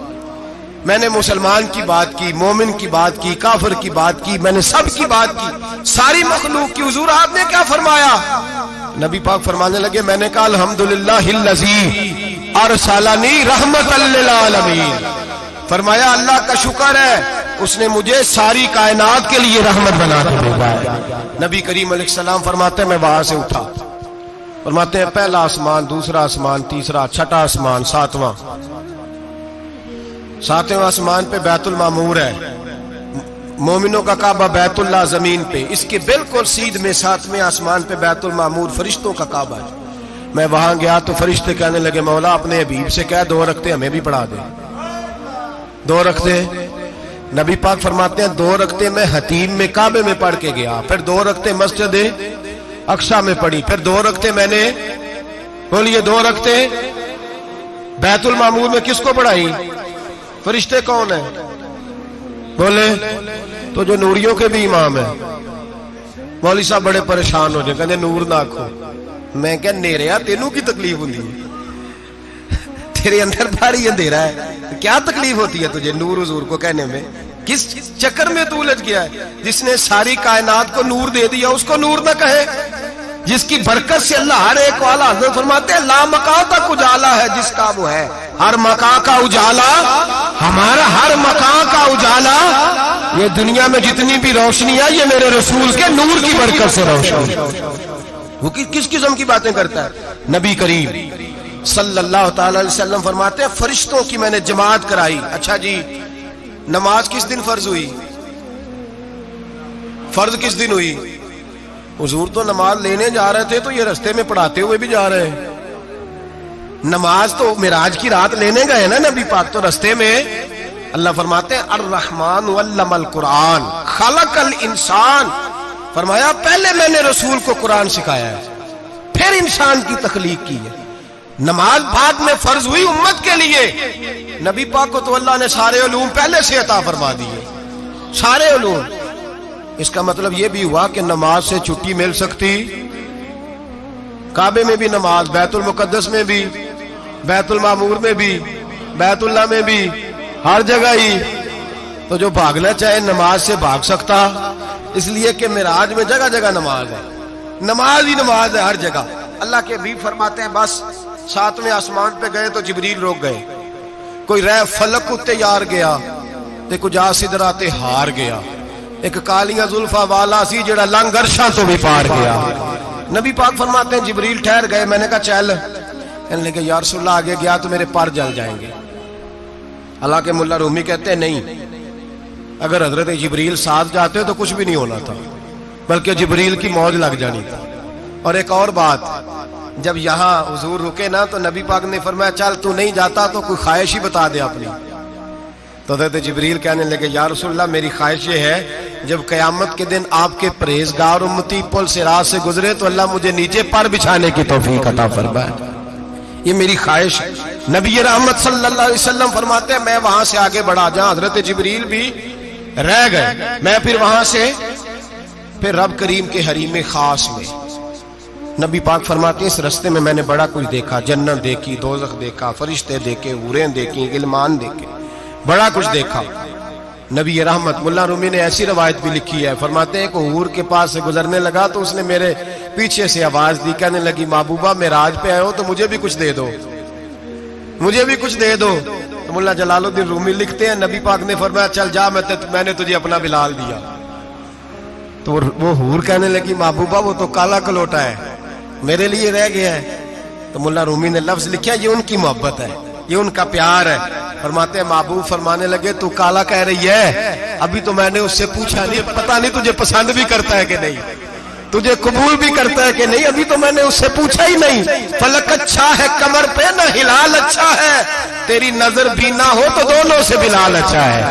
میں نے مسلمان کی بات کی، مومن کی بات کی، کافر کی بات کی، میں نے سب کی بات کی، ساری مخلوق کی۔ حضور آپ نے کیا فرمایا؟ نبی پاک فرمانے لگے میں نے کہا الحمدللہ الذی ارسلنی رحمت للعالمین، فرمایا اللہ کا شکر ہے اس نے مجھے ساری کائنات کے لیے رحمت بنا کے بھیجا ہے۔ نبی کریم علیہ السلام فرماتے ہیں میں وہاں سے اٹھا، فرماتے ہیں پہلا آسمان، دوسرا آسمان، تیسرا، چھٹا آسمان، ساتواں آسمان پہ بیت المعمور ہے، مومنوں کا کعبہ بیت اللہ زمین پہ، اس کے بالکل سیدھ میں 7ویں آسمان پہ بیت المعمور فرشتوں کا کعبہ ہے۔ میں وہاں گیا تو فرشتے کہنے لگے مولا اپنے حبیب سے کہہ 2 رکعتیں ہمیں بھی پڑھا دے۔ 2 رکعتیں نبی پاک فرماتے ہیں 2 رکعتیں میں حتیم میں کعبے میں پڑھ کے گیا، پھر 2 رکعتیں مسجد اقصی میں پڑھی، پھر 2 رکعتیں میں نے بولیے 2 رکعتیں بیت المعمور میں کس کو پڑھائی؟ فرشتے کون ہیں بولے؟ تو جو نوریوں کے بھی امام ہیں۔ مولوی صاحب بڑے پریشان ہو جائے، کہنے نور نہ آکھو۔ میں کہ نیریا تینوں کی تکلیف ہوتی ہے، تیرے اندر بھاری اندھیرا ہے، کیا تکلیف ہوتی ہے تجھے نور حضور کو کہنے میں؟ کس چکر میں تو الجھ گیا ہے؟ جس نے ساری کائنات کو نور دے دیا اس کو نور نہ کہے؟ جس کی برکت سے اللہ ہر ایک والا، حضرت فرماتے ہیں لا مکان تک اجالا ہے جس کا وہ ہے، ہر مکان کا اجالا ہمارا، ہر مکان کا اجالا، یہ دنیا میں جتنی بھی روشنی ہے یہ میرے رسول کے نور کی برکت سے روشنی۔ وہ کس قسم کی باتیں کرتا ہے؟ نبی کریم صلی اللہ تعالی علیہ وسلم فرماتے ہیں فرشتوں کی میں نے جماعت کرائی۔ اچھا جی، نماز کس دن فرض ہوئی؟ فرض کس دن ہوئی؟ حضور تو نماز لینے جا رہے تھے تو یہ رستے میں پڑھاتے ہوئے بھی جا رہے ہیں۔ نماز تو معراج کی رات لینے گئے نا نبی پاک، تو رستے میں اللہ فرماتے ہیں الرحمن علم القرآن خلق الانسان، فرمایا پہلے میں نے رسول کو قرآن سکھایا ہے، پھر انسان کی تخلیق کی ہے۔ نماز بعد میں فرض ہوئی امت کے لیے، نبی پاک کو تو اللہ نے سارے علوم پہلے سے عطا فرما دیے، سارے علوم۔ اس کا مطلب یہ بھی ہوا کہ نماز سے چھٹی مل سکتی، کعبے میں بھی نماز، بیت المقدس میں بھی، بیت المعمور میں بھی، بیت اللہ میں بھی، ہر جگہ ہی۔ تو جو بھاگنا چاہے نماز سے بھاگ سکتا، اس لیے کہ معراج میں جگہ جگہ نماز ہے، نماز ہی نماز ہے ہر جگہ۔ اللہ کے حبیب فرماتے ہیں بس 7ویں آسمان پہ گئے تو جبریل روک گئے، کوئی رہ فلک اتے یار گیا تے کجا سدراتے ہار گیا، ایک کالیاں زلفا والا سی جڑا لنگ عرشاں تو بھی پار گیا۔ نبی پاک فرماتے ہیں جبریل ٹھہر گئے، میں نے کہا چل، کہنے لگے یا رسول اللہ آگے گیا تو میرے پر جل جائیں گے۔ حالانکہ ملا رومی کہتے ہیں نہیں، اگر حضرت جبریل ساتھ جاتے تو کچھ بھی نہیں ہونا تھا، بلکہ جبریل کی موج لگ جانی تھی۔ اور ایک اور بات، جب یہاں حضور رکے نا تو نبی پاک نے فرمایا چل تو نہیں جاتا تو کوئی خواہش ہی بتا دے اپنی۔ تو حضرت جبریل کہنے لگے یا رسول اللہ میری خواہش یہ ہے جب قیامت کے دن آپ کے پرہیزگار امتی پل سے راہ سے گزرے تو اللہ مجھے نیچے پر بچھانے کی توفیق عطا فرمائے، یہ میری خواہش ہے۔ نبی رحمت صلی اللہ علیہ وسلم فرماتے ہیں میں وہاں سے آگے بڑھا جہاں حضرت جبریل بھی رہ گئے، میں پھر وہاں سے پھر رب کریم کے حریم خاص میں۔ نبی پاک فرماتے ہیں اس رستے میں میں نے بڑا کچھ دیکھا، جنت دیکھی، دوزخ دیکھا، فرشتے دیکھے، حوریں دیکھی، غلمان دیکھے، بڑا کچھ دیکھا۔ نبی رحمت ملا رومی نے ایسی روایت بھی لکھی ہے، فرماتے ہیں کہ حور کے پاس سے گزرنے لگا تو اس نے میرے پیچھے سے آواز دی، کہنے لگی محبوبہ معراج پہ آئے ہو تو مجھے بھی کچھ دے دو، مجھے بھی کچھ دے دو۔ تو ملا جلال الدین رومی لکھتے ہیں نبی پاک نے فرمایا چل جا میں نے تجھے اپنا بلال دیا۔ تو وہ حور کہنے لگی محبوبہ وہ تو کالا کلوٹا ہے، میرے لیے رہ گیا ہے۔ تو ملا رومی نے لفظ لکھا یہ ان کی محبت ہے، یہ ان کا پیار ہے۔ فرماتے ہیں محبوب فرمانے لگے تو کالا کہہ رہی ہے، ابھی تو میں نے اس سے پوچھا نہیں، پتہ نہیں تجھے پسند بھی کرتا ہے کہ نہیں، تجھے قبول بھی کرتا ہے کہ نہیں، ابھی تو میں نے اس سے پوچھا ہی نہیں۔ فلک اچھا ہے کمر پہ نہ ہلال اچھا ہے، تیری نظر بھی نہ ہو تو دونوں سے بلال اچھا ہے۔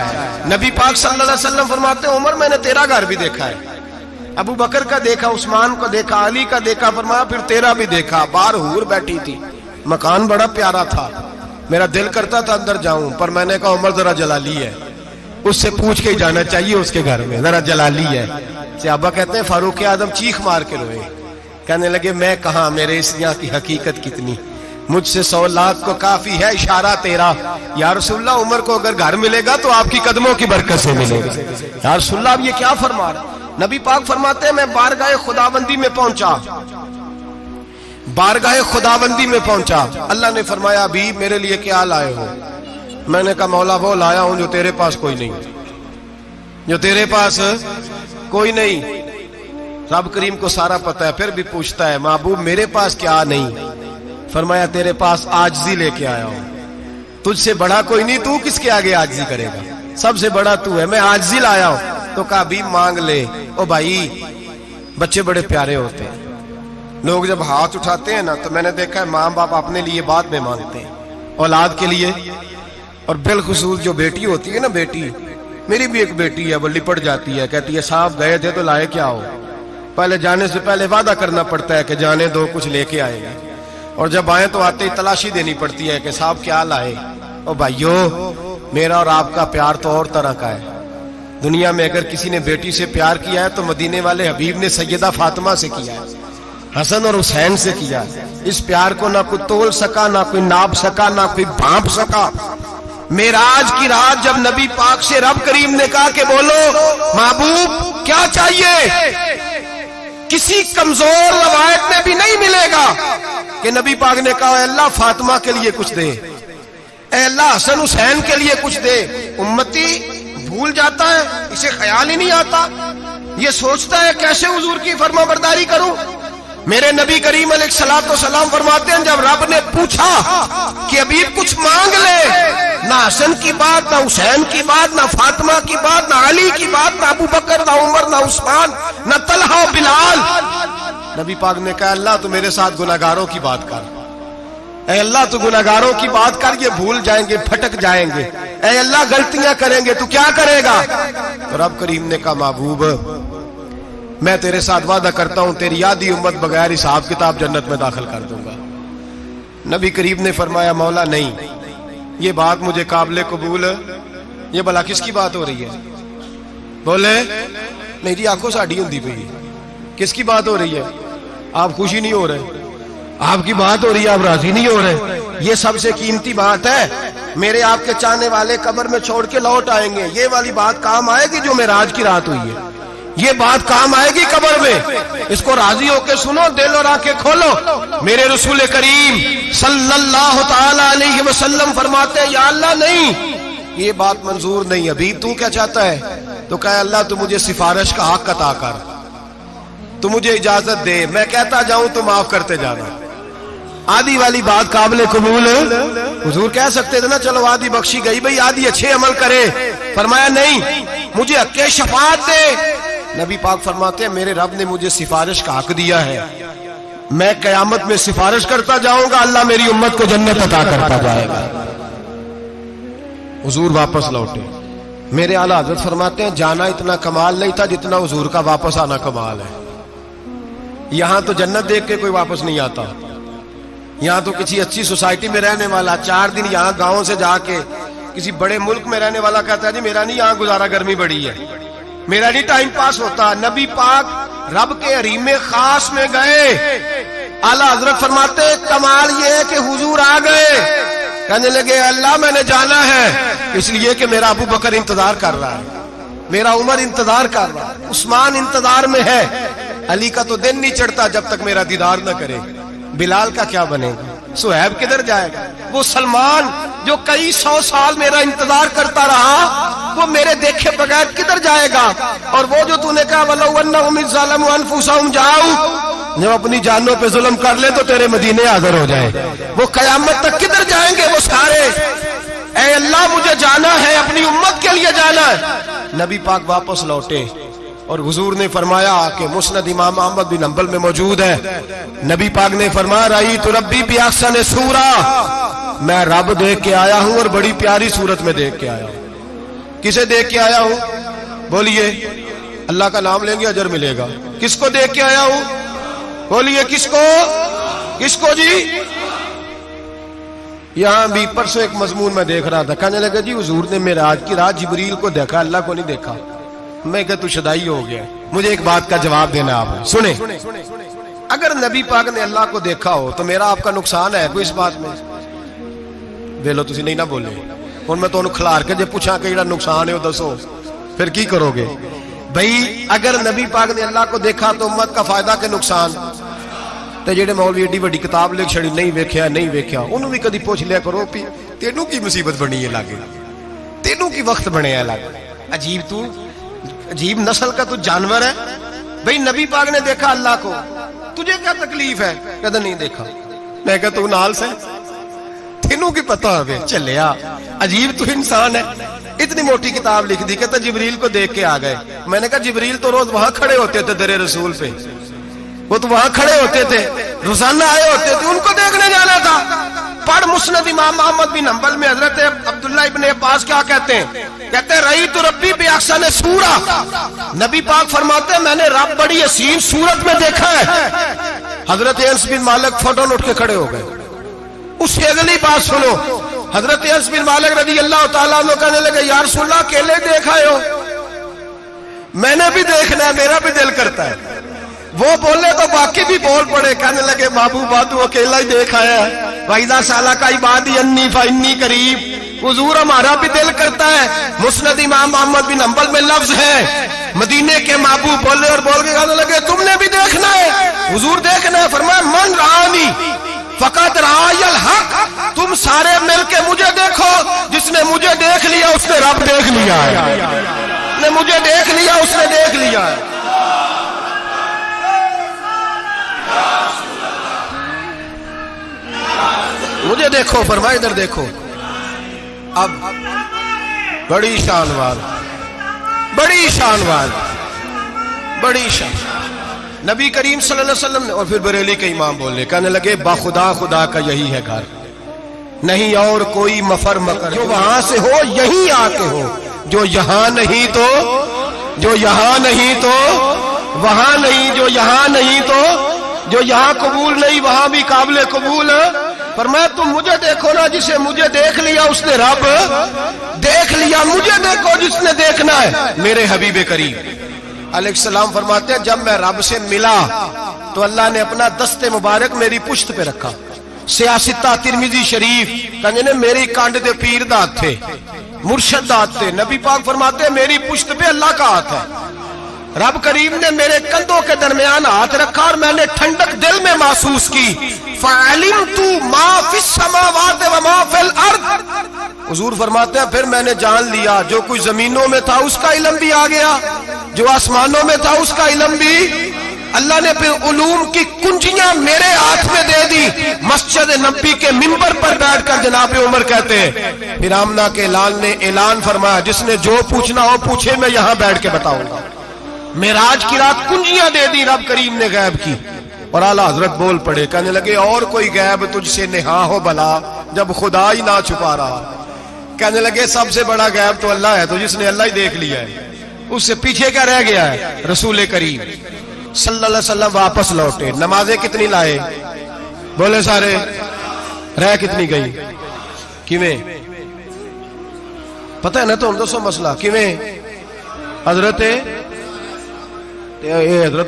نبی پاک صلی اللہ علیہ وسلم فرماتے ہیں عمر میں نے تیرا گھر بھی دیکھا ہے، ابو بکر کا دیکھا، عثمان کو دیکھا، علی کا دیکھا، فرمایا پھر تیرا بھی دیکھا، باہر حور بیٹھی تھی، مکان بڑا پیارا تھا، میرا دل کرتا تھا اندر جاؤں، پر میں نے کہا عمر ذرا جلالی ہے، اس سے پوچھ کے ہی جانا چاہیے اس کے گھر میں، ذرا جلالی ہے۔ صحابہ کہتے ہیں فاروق اعظم چیخ مار کے روئے، کہنے لگے میں کہاں، میرے اس یہاں کی حقیقت کتنی، مجھ سے 100 لاکھ کو کافی ہے اشارہ تیرا۔ یا رسول اللہ عمر کو اگر گھر ملے گا تو آپ کی قدموں کی برکت سے ملے گا۔ یا رسول اللہ اب یہ کیا فرما رہا؟ نبی پاک فرماتے ہیں میں بارگاہ خداوندی میں پہنچا، بارگاہ خداوندی میں پہنچا، اللہ نے فرمایا ابھی میرے لیے کیا لائے ہو؟ میں نے کہا مولا وہ لایا ہوں جو تیرے پاس کوئی نہیں، جو تیرے پاس کوئی نہیں۔ رب کریم کو سارا پتہ ہے، پھر بھی پوچھتا ہے محبوب میرے پاس کیا نہیں؟ فرمایا تیرے پاس عاجزی لے کے آیا ہوں، تجھ سے بڑا کوئی نہیں، تو کس کے آگے عاجزی کرے گا، سب سے بڑا تو ہے، میں عاجزی لایا ہوں۔ تو کہا بھی مانگ لے. او بھائی بچے بڑے پیارے ہوتے ہیں, لوگ جب ہاتھ اٹھاتے ہیں نا تو میں نے دیکھا ہے ماں باپ اپنے لیے بعد میں مانگتے ہیں, اولاد کے لیے. اور بالخصوص جو بیٹی ہوتی ہے نا, بیٹی, میری بھی ایک بیٹی ہے, وہ لپٹ جاتی ہے, کہتی ہے صاحب گئے تھے تو لائے کیا ہو. پہلے جانے سے پہلے وعدہ کرنا پڑتا ہے کہ جانے دو کچھ لے کے آئے گا, اور جب آئے تو آتے ہی تلاشی دینی پڑتی ہے کہ صاحب کیا لائے. او بھائیو, میرا اور آپ کا پیار تو اور طرح کا ہے. دنیا میں اگر کسی نے بیٹی سے پیار کیا ہے تو مدینے والے حبیب نے سیدہ فاطمہ سے کیا ہے, حسن اور حسین سے کیا. اس پیار کو نہ کوئی تول سکا, نہ کوئی ناپ سکا, نہ کوئی بھانپ سکا. معراج کی رات جب نبی پاک سے رب کریم نے کہا کہ بولو محبوب کیا چاہیے, کسی کمزور روایت میں بھی نہیں ملے گا کہ نبی پاک نے کہا اے اللہ فاطمہ کے لیے کچھ دے, اے اللہ حسن حسین کے لیے کچھ دے. امتی بھول جاتا ہے, اسے خیال ہی نہیں آتا, یہ سوچتا ہے کیسے حضور کی فرما برداری کروں. میرے نبی کریم علیہ الصلوۃ والسلام فرماتے ہیں جب رب نے پوچھا کہ ابھی کچھ مانگ لے, نہ حسن کی بات, نہ حسین کی بات, نہ فاطمہ کی بات, نہ علی کی بات, نہ ابو بکر, نہ عمر, نہ عثمان, نہ طلحہ و بلال. نبی پاک نے کہا اللہ تو میرے ساتھ گناہگاروں کی بات کر, اے اللہ تو گناہگاروں کی بات کر, یہ بھول جائیں گے, پھٹک جائیں گے, اے اللہ غلطیاں کریں گے, تو کیا کرے گا. تو رب کریم نے کہا محبوب میں تیرے ساتھ وعدہ کرتا ہوں تیری آدھی امت بغیر حساب کتاب جنت میں داخل کر دوں گا. نبی کریم نے فرمایا مولا نہیں, یہ بات مجھے قابل قبول, یہ بلا کس کی بات ہو رہی ہے. بولے میری آنکھوں ساڑھی ہوندی پئی, کس کی بات ہو رہی ہے. آپ خوشی نہیں ہو رہے, آپ کی بات ہو رہی ہے, آپ راضی نہیں ہو رہے. یہ سب سے قیمتی بات ہے, میرے آپ کے چاہنے والے قبر میں چھوڑ کے لوٹ آئیں گے. یہ والی بات کام آئے گی جو معراج کی رات ہوئی ہے, یہ بات کام آئے گی قبر میں. اس کو راضی ہو کے سنو, دل اور آنکھیں کھولو. میرے رسول کریم صلی اللہ تعالی علیہ وسلم فرماتے ہیں یا اللہ نہیں, یہ بات منظور نہیں. ابھی تو کیا چاہتا ہے. تو کہا اللہ تو مجھے سفارش کا حق عطا کر, تو مجھے اجازت دے, میں کہتا جاؤں تو معاف کرتے جانا. آدھی والی بات قابل قبول. حضور کہہ سکتے تھے نا چلو آدھی بخشی گئی بھئی, آدھی اچھے عمل کرے. فرمایا نہیں, مجھے حق شفاعت دے. نبی پاک فرماتے ہیں میرے رب نے مجھے سفارش کا حق دیا ہے, میں قیامت میں سفارش کرتا جاؤں گا, اللہ میری امت کو جنت عطا کرتا جائے گا. حضور واپس لوٹے. میرے اعلیٰ حضرت فرماتے ہیں جانا اتنا کمال نہیں تھا جتنا حضور کا واپس آنا کمال ہے. یہاں تو جنت دیکھ کے کوئی واپس نہیں آتا, یہاں تو کسی اچھی سوسائٹی میں رہنے والا 4 دن یہاں گاؤں سے جا کے کسی بڑے ملک میں رہنے والا کہتا ہے جی میرا نہیں یہاں گزارا, گرمی بڑی ہے, میرا نہیں ٹائم پاس ہوتا. نبی پاک رب کے حریم خاص میں گئے. اعلیٰ حضرت فرماتے کمال یہ ہے کہ حضور آ گئے, کہنے لگے اللہ میں نے جانا ہے, اس لیے کہ میرا ابو بکر انتظار کر رہا ہے, میرا عمر انتظار کر رہا ہے, عثمان انتظار میں ہے, علی کا تو دن نہیں چڑھتا جب تک میرا دیدار نہ کرے. بلال کا کیا بنے گا, صہیب کدھر جائے گا, وہ سلمان جو کئی 100 سال میرا انتظار کرتا رہا وہ میرے دیکھے بغیر کدھر جائے گا. اور وہ جو تو نے کہا وَلَوْ أَنَّهُمْ إِذْ ظَلَمُوا أَنفُسَهُمْ جَاءُوا, جب اپنی جانوں پہ ظلم کر لے تو تیرے مدینے حاضر ہو جائیں, وہ قیامت تک کدھر جائیں گے وہ سارے. اے اللہ مجھے جانا ہے, اپنی امت کے لیے جانا ہے. نبی پاک واپس لوٹے اور حضور نے فرمایا کہ مسند امام احمد بن حنبل میں موجود ہے, نبی پاک نے فرمایا رأیت ربی بأحسن صورہ, میں رب دیکھ کے آیا ہوں اور بڑی پیاری صورت میں دیکھ کے آیا ہوں. کسے دیکھ کے آیا ہوں بولیے, اللہ کا نام لیں گے اجر ملے گا. کس کو دیکھ کے آیا ہوں بولیے, کس کو, کس کو جی. یہاں بھی پرسوں ایک مضمون میں دیکھ رہا تھا, کہنے لگا جی حضور نے معراج کی رات جبریل کو دیکھا, اللہ کو نہیں دیکھا. میں کہ تو شدائی ہو گیا. مجھے ایک بات کا جواب دینا آپ سنیں, اگر نبی پاک نے اللہ کو دیکھا ہو تو میرا آپ کا نقصان ہے کوئی اس بات میں. ویلو تسی نہیں نہ بولے, ہن میں تانوں کھلار کے جے پوچھاں کہ جڑا نقصان ہے وہ دسو, پھر کی کرو گے بھئی. اگر نبی پاک نے اللہ کو دیکھا تو امت کا فائدہ کہ نقصان. تے جڑے مولوی ایڈی بڑی کتاب لکھ چھڑی نہیں ویکھیا نہیں ویکھیا, انہوں بھی کدی پوچھ لیا کرو پی تینوں کی مصیبت بنی ہے لاگے, تینوں کی وقت بنے ہے لاگے. عجیب تو عجیب نسل کا تو جانور ہے بھئی. نبی پاک نے دیکھا اللہ کو, تجھے کیا تکلیف ہے, کہتا نہیں دیکھا. میں کہتا تو نال سے تینوں کی پتہ ہوئے چلیا عجیب تو انسان ہے. اتنی موٹی کتاب لکھ دی. کہتا جبریل کو دیکھ کے آ گئے. میں نے کہا جبریل تو روز وہاں کھڑے ہوتے تھے در رسول پہ, وہ تو وہاں کھڑے ہوتے تھے, روزانہ آئے ہوتے تھے, ان کو دیکھنے جانا تھا. پڑھ مسند امام احمد بن حنبل میں حضرت عبداللہ ابن عباس کیا کہتے ہیں؟ کہتے ہیں رأیت ربی بأحسن سورہ. نبی پاک فرماتے ہیں میں نے رب بڑی حسین صورت میں دیکھا ہے. حضرت انس بن مالک فوٹو اٹھ کے کھڑے ہو گئے. اس سے اگلی بات سنو, حضرت انس بن مالک رضی اللہ تعالیٰ عنہ کہنے لگے یا رسول اللہ اکیلے دیکھا ہو؟ میں نے بھی دیکھنا ہے, میرا بھی دل کرتا ہے. وہ بولے تو باقی بھی بول پڑے, کہنے لگے محبوبہ تو اکیلا ہی دیکھ آیا ہے. وَإِذَا سَأَلَكَ عِبَادِي عَنِّي فَإِنِّي قَرِيبٌ. حضور ہمارا بھی دل کرتا ہے. مسند امام احمد بن حنبل میں لفظ ہے مدینے کے محبوب بولے اور بول کے کہنے لگے تم نے بھی دیکھنا ہے. حضور دیکھنا ہے. فرمایا من رآنی فقط رآی الحق. تم سارے مل کے مجھے دیکھو, جس نے مجھے دیکھ لیا اس نے رب دیکھ لیا ہے. نے مجھے دیکھ لیا اس نے دیکھ لیا ہے. مجھے دیکھو, فرمایا ادھر دیکھو. اب بڑی شان وار, بڑی شان وار, بڑی شان. نبی کریم صلی اللہ علیہ وسلم نے, اور پھر بریلی کے امام بولنے کہنے لگے با خدا خدا کا یہی ہے گھر, نہیں اور کوئی مفر مکر. جو وہاں سے ہو یہیں آتے ہو, جو یہاں نہیں تو, جو یہاں نہیں تو وہاں نہیں, جو یہاں نہیں تو, جو یہاں قبول نہیں وہاں بھی قابل قبول. فرمایا تم مجھے دیکھو نا, جسے مجھے دیکھ لیا اس نے رب دیکھ لیا. مجھے دیکھو جس نے دیکھنا ہے میرے حبیب کریم علیہ السلام. فرماتے ہیں جب میں رب سے ملا تو اللہ نے اپنا دست مبارک میری پشت پہ رکھا. سیاستہ ترمذی شریف کہنے نے میری کانڈ دے پیر دا ہاتھ تھے, مرشد دا ہاتھ تھے. نبی پاک فرماتے ہیں میری پشت پہ اللہ کا ہاتھ ہے. رب کریم نے میرے کندھوں کے درمیان ہاتھ رکھا اور میں نے ٹھنڈک دل میں محسوس کی. فَعَلِمْتُ مَا فِي السَّمَاوَاتِ وَمَا فِي الْأَرْضِ. حضور فرماتے ہیں پھر میں نے جان لیا جو کچھ زمینوں میں تھا اس کا علم بھی آ گیا, جو آسمانوں میں تھا اس کا علم بھی. اللہ نے پھر علوم کی کنجیاں میرے ہاتھ میں دے دی. مسجد نبی کے منبر پر بیٹھ کر جناب عمر کہتے ہیں پھر آمنہ کے لال نے اعلان فرمایا جس نے جو پوچھنا ہو پوچھے, میں یہاں بیٹھ کے بتاؤں گا. معراج کی رات کنجیاں دے دی رب کریم نے غیب کی. اور اعلیٰ حضرت بول پڑے کہنے لگے اور کوئی غیب تجھ سے نہا ہو بھلا جب خدا ہی نہ چھپا رہا. کہنے لگے سب سے بڑا غیب تو اللہ ہے, تو جس نے اللہ ہی دیکھ لیا ہے اس سے پیچھے کیا رہ گیا ہے. رسول کریم صلی اللہ علیہ وسلم واپس لوٹے. نمازیں کتنی لائے بولے سارے, رہ کتنی گئی کیویں پتہ ہے نا. تو ہم دوسو مسئلہ کیویں حضرت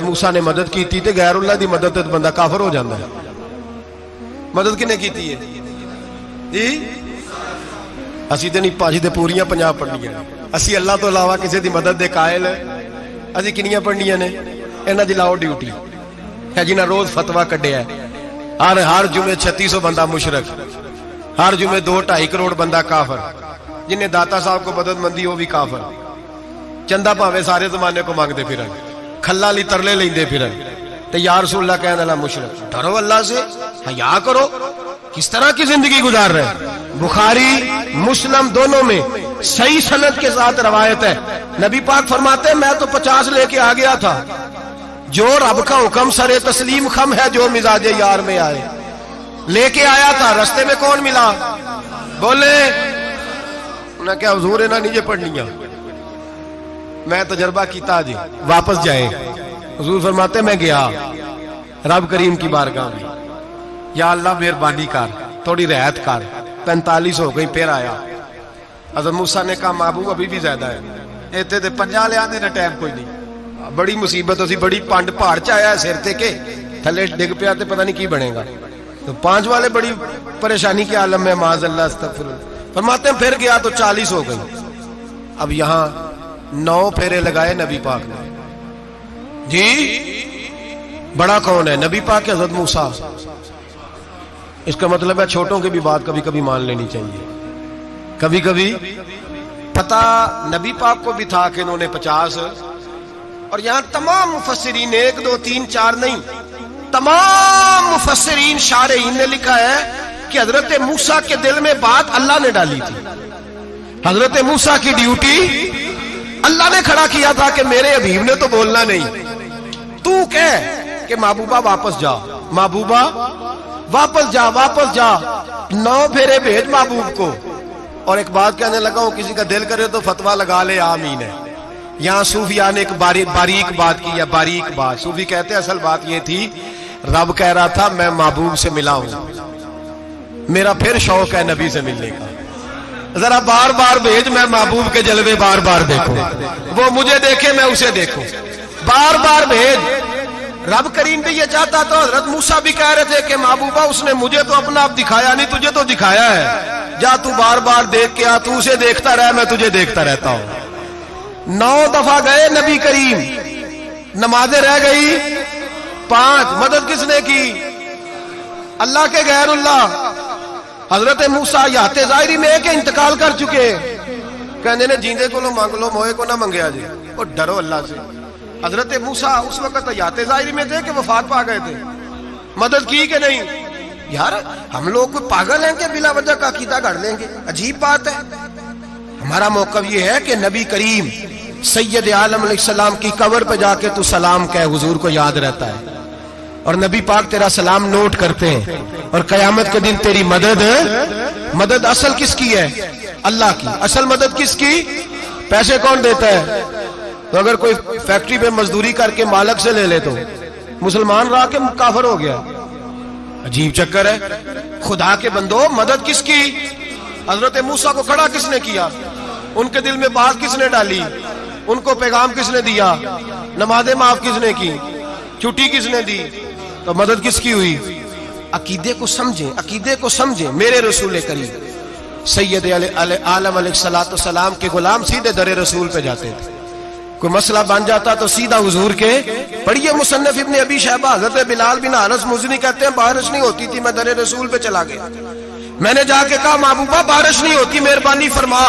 موسیٰ نے مدد کی تھی تے غیر اللہ دی مدد تے بندہ کافر ہو جاندہ ہے. مدد کنے کی تھی ہے جی؟ اسی تے نہیں پانچ دے پوریاں 50 پڑھنیاں. اسی اللہ تو علاوہ کسی دی مدد دے قائل ہے. اسی کنیاں پڑھنیاں نے انہاں دی لاؤ ڈیوٹی ہے جنہاں روز فتویٰ کڈیا ہے. ہر جمعے 3600 بندہ مشرک, ہر جمعے 2-2.5 کروڑ بندہ کافر. جنہیں داتا صاحب کو مدد مندی وہ بھی کافر. چندہ پاوے سارے زمانے کو مانگتے پھرن, کھلا لی ترلے لیندے پھرن. تے یا رسول اللہ کہنے اللہ مشرک. ڈرو اللہ سے, حیا کرو. کس طرح کی زندگی گزار رہے. بخاری مسلم دونوں میں صحیح سند کے ساتھ روایت ہے. نبی پاک فرماتے ہیں میں تو 50 لے کے آ گیا تھا. جو رب کا حکم سرے تسلیم خم ہے جو مزاج یار میں آئے. لے کے آیا تھا, رستے میں کون ملا بولے انہیں کیا حضور انہیں نیچے پڑھنیاں. میں تجربہ کیتا جی واپس جائے. حضور فرماتے میں گیا رب کریم کی بارگاہ میں, یا اللہ مہربانی کر تھوڑی رعایت کر. 45 ہو گئی پھر آیا. حضرت موسیٰ نے کہا محبوب ابھی بھی زیادہ ہے. ایتھے تے 50 لے آنے نہ ٹائم کوئی نہیں. بڑی مصیبت اسی بڑی پانڈ پہاڑ چ آیا سر تے کے تھلے ڈگ پیا تے پتہ نہیں کی بنے گا. تو 5 والے بڑی پریشانی کے عالم میں معاذ اللہ استغفر. فرماتے ہیں پھر گیا تو 40 ہو گئی. اب یہاں 9 پھیرے لگائے نبی پاک نے جی. بڑا کون ہے نبی پاک حضرت موسیٰ. اس کا مطلب ہے چھوٹوں کی بھی بات کبھی کبھی مان لینی چاہیے. کبھی کبھی پتہ نبی پاک کو بھی تھا کہ انہوں نے 50. اور یہاں تمام مفسرین 1 2 3 4 نہیں, تمام مفسرین شارحین نے لکھا ہے کہ حضرت موسیٰ کے دل میں بات اللہ نے ڈالی تھی. حضرت موسیٰ کی ڈیوٹی اللہ نے کھڑا کیا تھا کہ میرے حبیب نے تو بولنا نہیں. تو کہہ کہ محبوبہ واپس جا, محبوبہ واپس جا, واپس جا, 9 پھیرے بھیج محبوب کو. اور ایک بات کہنے لگا ہوں, کسی کا دل کرے تو فتویٰ لگا لے, آمین ہے. یہاں صوفیاء نے ایک باریک بات کی ہے, باریک بات. صوفی کہتے ہیں اصل بات یہ تھی, رب کہہ رہا تھا میں محبوب سے ملا ہوں, میرا پھر شوق ہے نبی سے ملنے کا, ذرا بار بار بھیج, میں محبوب کے جلوے بار بار دیکھوں, وہ مجھے دیکھے میں اسے دیکھوں, بار بار بھیج. رب کریم بھی یہ چاہتا تو حضرت موسیٰ بھی کہہ رہے تھے کہ محبوبہ اس نے مجھے تو اپنا آپ دکھایا نہیں, تجھے تو دکھایا ہے, جا تو بار بار دیکھ کے آ, تو اسے دیکھتا رہ, میں تجھے دیکھتا رہتا ہوں. 9 دفعہ گئے نبی کریم, نمازیں رہ گئی 5. مدد کس نے کی؟ اللہ کے غیر اللہ. حضرت موسیٰ یات ظاہری میں کہ انتقال کر چکے, کہنے نے جیندے کو مانگ لو, موئے کو نہ منگیا جی, اور ڈرو اللہ سے. حضرت موسیٰ اس وقت یات ظاہری میں تھے کہ وفات پا گئے تھے, مدد کی کہ نہیں؟ یار ہم لوگ کوئی پاگل ہیں کہ بلا وجہ کا عقیدہ گھڑ لیں گے؟ عجیب بات ہے. ہمارا موقف یہ ہے کہ نبی کریم سید عالم علیہ السلام کی قبر پہ جا کے تو سلام کہے, حضور کو یاد رہتا ہے, اور نبی پاک تیرا سلام نوٹ کرتے ہیں, اور قیامت کے دن تیری مدد اصل کس کی ہے؟ اللہ کی. اصل مدد کس کی؟ پیسے کون دیتا ہے؟ تو اگر کوئی فیکٹری پہ مزدوری کر کے مالک سے لے لے تو مسلمان رہا کے کافر ہو گیا. عجیب چکر ہے. خدا کے بندو, مدد کس کی؟ حضرت موسیٰ کو کھڑا کس نے کیا؟ ان کے دل میں بات کس نے ڈالی؟ ان کو پیغام کس نے دیا؟ نمازیں معاف کس نے کی؟ چھٹی کس نے دی؟ تو مدد کس کی ہوئی؟ عقیدے کو سمجھیں, عقیدے کو سمجھیں. میرے رسول کریم سید عالم علیہ السلام کے غلام سیدھے در رسول پہ جاتے تھے. کوئی مسئلہ بن جاتا تو سیدھا حضور کے. پڑھیے مصنف ابن ابی شیبہ, حضرت بلال بن حارث مزنی کہتے ہیں بارش نہیں ہوتی تھی, میں در رسول پہ چلا گیا, میں نے جا کے کہا محبوبہ بارش نہیں ہوتی, مہربانی فرما.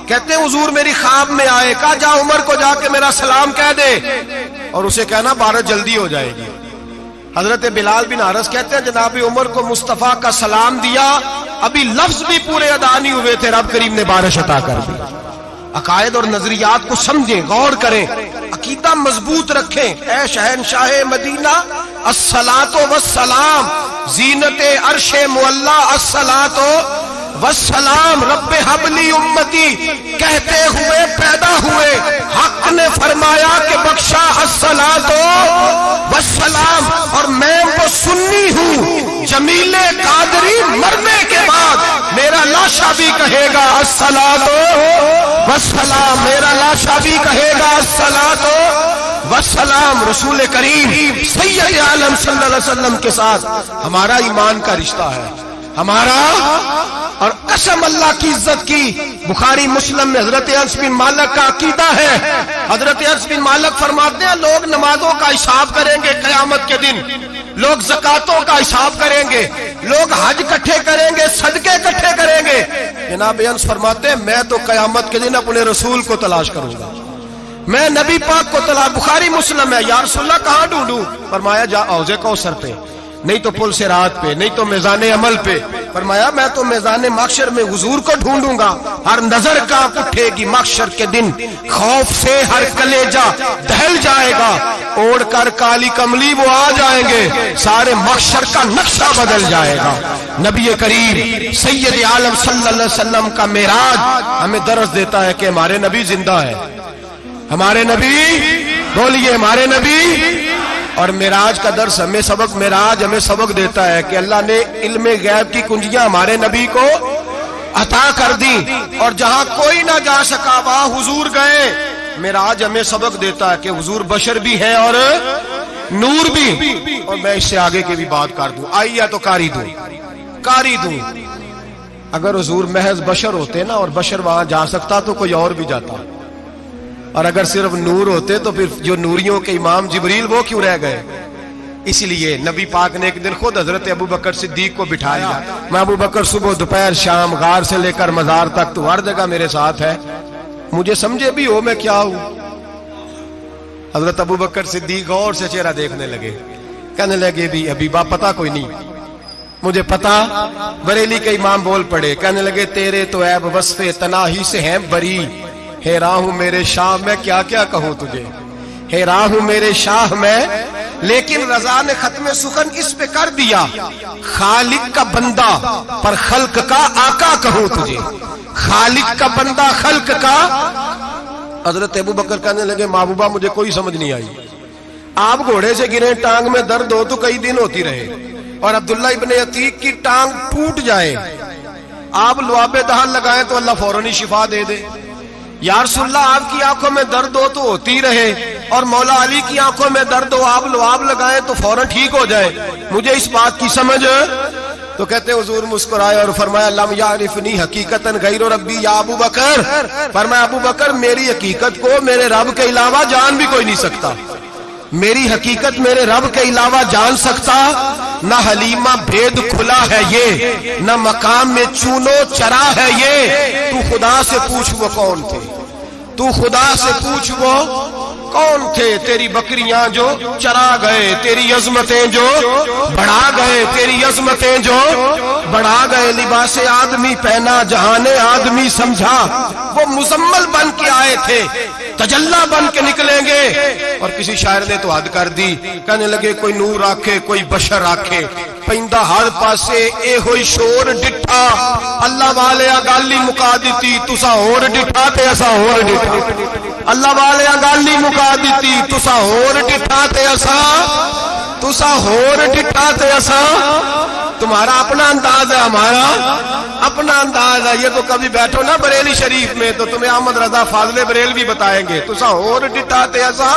کہتے ہیں حضور میری خواب میں آئے, کہا جا عمر کو جا کے میرا سلام کہہ دے, اور اسے کہنا بارش جلدی ہو جائے گی. حضرت بلال بن حارث کہتے ہیں جناب عمر کو مصطفیٰ کا سلام دیا, ابھی لفظ بھی پورے ادا نہیں ہوئے تھے, رب کریم نے بارش عطا کر دی. عقائد اور نظریات کو سمجھیں, غور کریں, عقیدہ مضبوط رکھیں. اے شہنشاہ مدینہ الصلاۃ والسلام, زینت عرش معلا الصلاۃ والسلام, رب حبلی امتی کہتے ہوئے پیدا ہوئے, حق نے فرمایا کہ بخشا الصلاۃ والسلام. اور میں وہ سنی ہوں, جمیل قادری مرنے کے بعد میرا لاشا بھی کہے گا الصلاۃ والسلام, میرا لاشا بھی کہے گا الصلاۃ والسلام. رسول کریم سید عالم صلی اللہ علیہ وسلم کے ساتھ ہمارا ایمان کا رشتہ ہے, ہمارا. اور قسم اللہ کی عزت کی, بخاری مسلم میں حضرت انس بن مالک کا عقیدہ ہے. حضرت انس بن مالک فرماتے ہیں لوگ نمازوں کا حساب کریں گے قیامت کے دن, لوگ زکاتوں کا حساب کریں گے, لوگ حج اکٹھے کریں گے, صدقے اکٹھے کریں گے. جناب انس فرماتے ہیں میں تو قیامت کے دن اپنے رسول کو تلاش کروں گا, میں نبی پاک کو تلاش. بخاری مسلم ہے. یا رسول اللہ کہاں ڈھونڈوں؟ فرمایا جا حوض کوثر پہ, نہیں تو پل صراط پہ, نہیں تو میزان عمل پہ. فرمایا میں تو میزان محشر میں حضور کو ڈھونڈوں گا. ہر نظر کانپ اٹھے گی محشر کے دن, خوف سے ہر کلیجہ دہل جائے گا, اوڑھ کر کالی کملی وہ آ جائیں گے, سارے محشر کا نقشہ بدل جائے گا. نبی کریم سید عالم صلی اللہ علیہ وسلم کا معراج ہمیں درس دیتا ہے کہ ہمارے نبی زندہ ہے, ہمارے نبی, بولیے ہمارے نبی. اور معراج کا درس ہمیں سبق, معراج ہمیں سبق دیتا ہے کہ اللہ نے علم غیب کی کنجیاں ہمارے نبی کو عطا کر دی, اور جہاں کوئی نہ جا سکا وہاں حضور گئے. معراج ہمیں سبق دیتا ہے کہ حضور بشر بھی ہے اور نور بھی. اور میں اس سے آگے کی بھی بات کر دوں, آئی یا تو کاری دوں. اگر حضور محض بشر ہوتے نا, اور بشر وہاں جا سکتا تو کوئی اور بھی جاتا, اور اگر صرف نور ہوتے تو پھر جو نوریوں کے امام جبریل وہ کیوں رہ گئے؟ اس لیے نبی پاک نے ایک دن خود حضرت ابو بکر صدیق کو بٹھایا. میں ابو بکر صبح دوپہر شام غار سے لے کر مزار تک تو ہر جگہ میرے ساتھ ہے, مجھے سمجھے بھی ہو میں کیا ہوں. حضرت ابو بکر صدیق غور سے چہرہ دیکھنے لگے, کہنے لگے بھی حبیبہ پتہ کوئی نہیں, مجھے پتا بریلی کے امام بول پڑے, کہنے لگے تیرے تو عیب وصف تناہی سے ہیں بری, حیران ہوں میرے شاہ میں کیا کیا کہوں تجھے, حیران ہوں میرے شاہ میں. لیکن رضا نے ختم سخن اس پہ کر دیا, خالق کا بندہ پر خلق کا آقا کہوں تجھے, خالق کا بندہ خلق کا. حضرت ابو بکر کہنے لگے محبوبہ مجھے کوئی سمجھ نہیں آئی, آپ گھوڑے سے گرے ٹانگ میں درد ہو تو کئی دن ہوتی رہے, اور عبداللہ ابن عتیق کی ٹانگ ٹوٹ جائے, آپ لعاب دہن لگائیں تو اللہ فوراً ہی شفا دے دے. یا رسول اللہ آپ کی آنکھوں میں درد ہو تو ہوتی رہے, اور مولا علی کی آنکھوں میں درد ہو آپ لعاب لگائیں تو فوراً ٹھیک ہو جائے, مجھے اس بات کی سمجھ. تو کہتے حضور مسکرائے اور فرمایا لم یعرفنی حقیقتاً غیر ربی یا ابو بکر, فرمایا ابو بکر میری حقیقت کو میرے رب کے علاوہ جان بھی کوئی نہیں سکتا, میری حقیقت میرے رب کے علاوہ جان سکتا. نہ حلیمہ بھید کھلا ہے یہ, نہ مقام میں چونو چرا ہے یہ. تو خدا سے پوچھ وہ کون تھے, تو خدا سے پوچھ وہ کون تھے, تیری بکریاں جو چرا گئے, تیری عظمتیں جو بڑھا گئے, تیری عظمتیں جو بڑھا گئے. لباس آدمی پہنا جہان آدمی سمجھا, وہ مزمل بن کے آئے تھے تجلا بن کے نکلیں گے. اور کسی شاعر نے تو حد کر دی, کہنے لگے کوئی نور آکھے کوئی بشر آکھے, پیندا ہر پاسے اے ہوئی شور ڈٹھا, اللہ والے گالی مکا دیتی تسا ہور ڈٹھا تے اسا ہور ڈٹھا, اللہ والے گالی مکا دیتی تسا ہور ڈٹھا تے اسا, تسا ہور ڈٹھا تے اسا. تمہارا اپنا انداز ہے, ہمارا اپنا انداز ہے. یہ تو کبھی بیٹھو نا بریلی شریف میں تو تمہیں احمد رضا فاضل بریل بھی بتائیں گے تسا ہور ڈٹھا تے اسا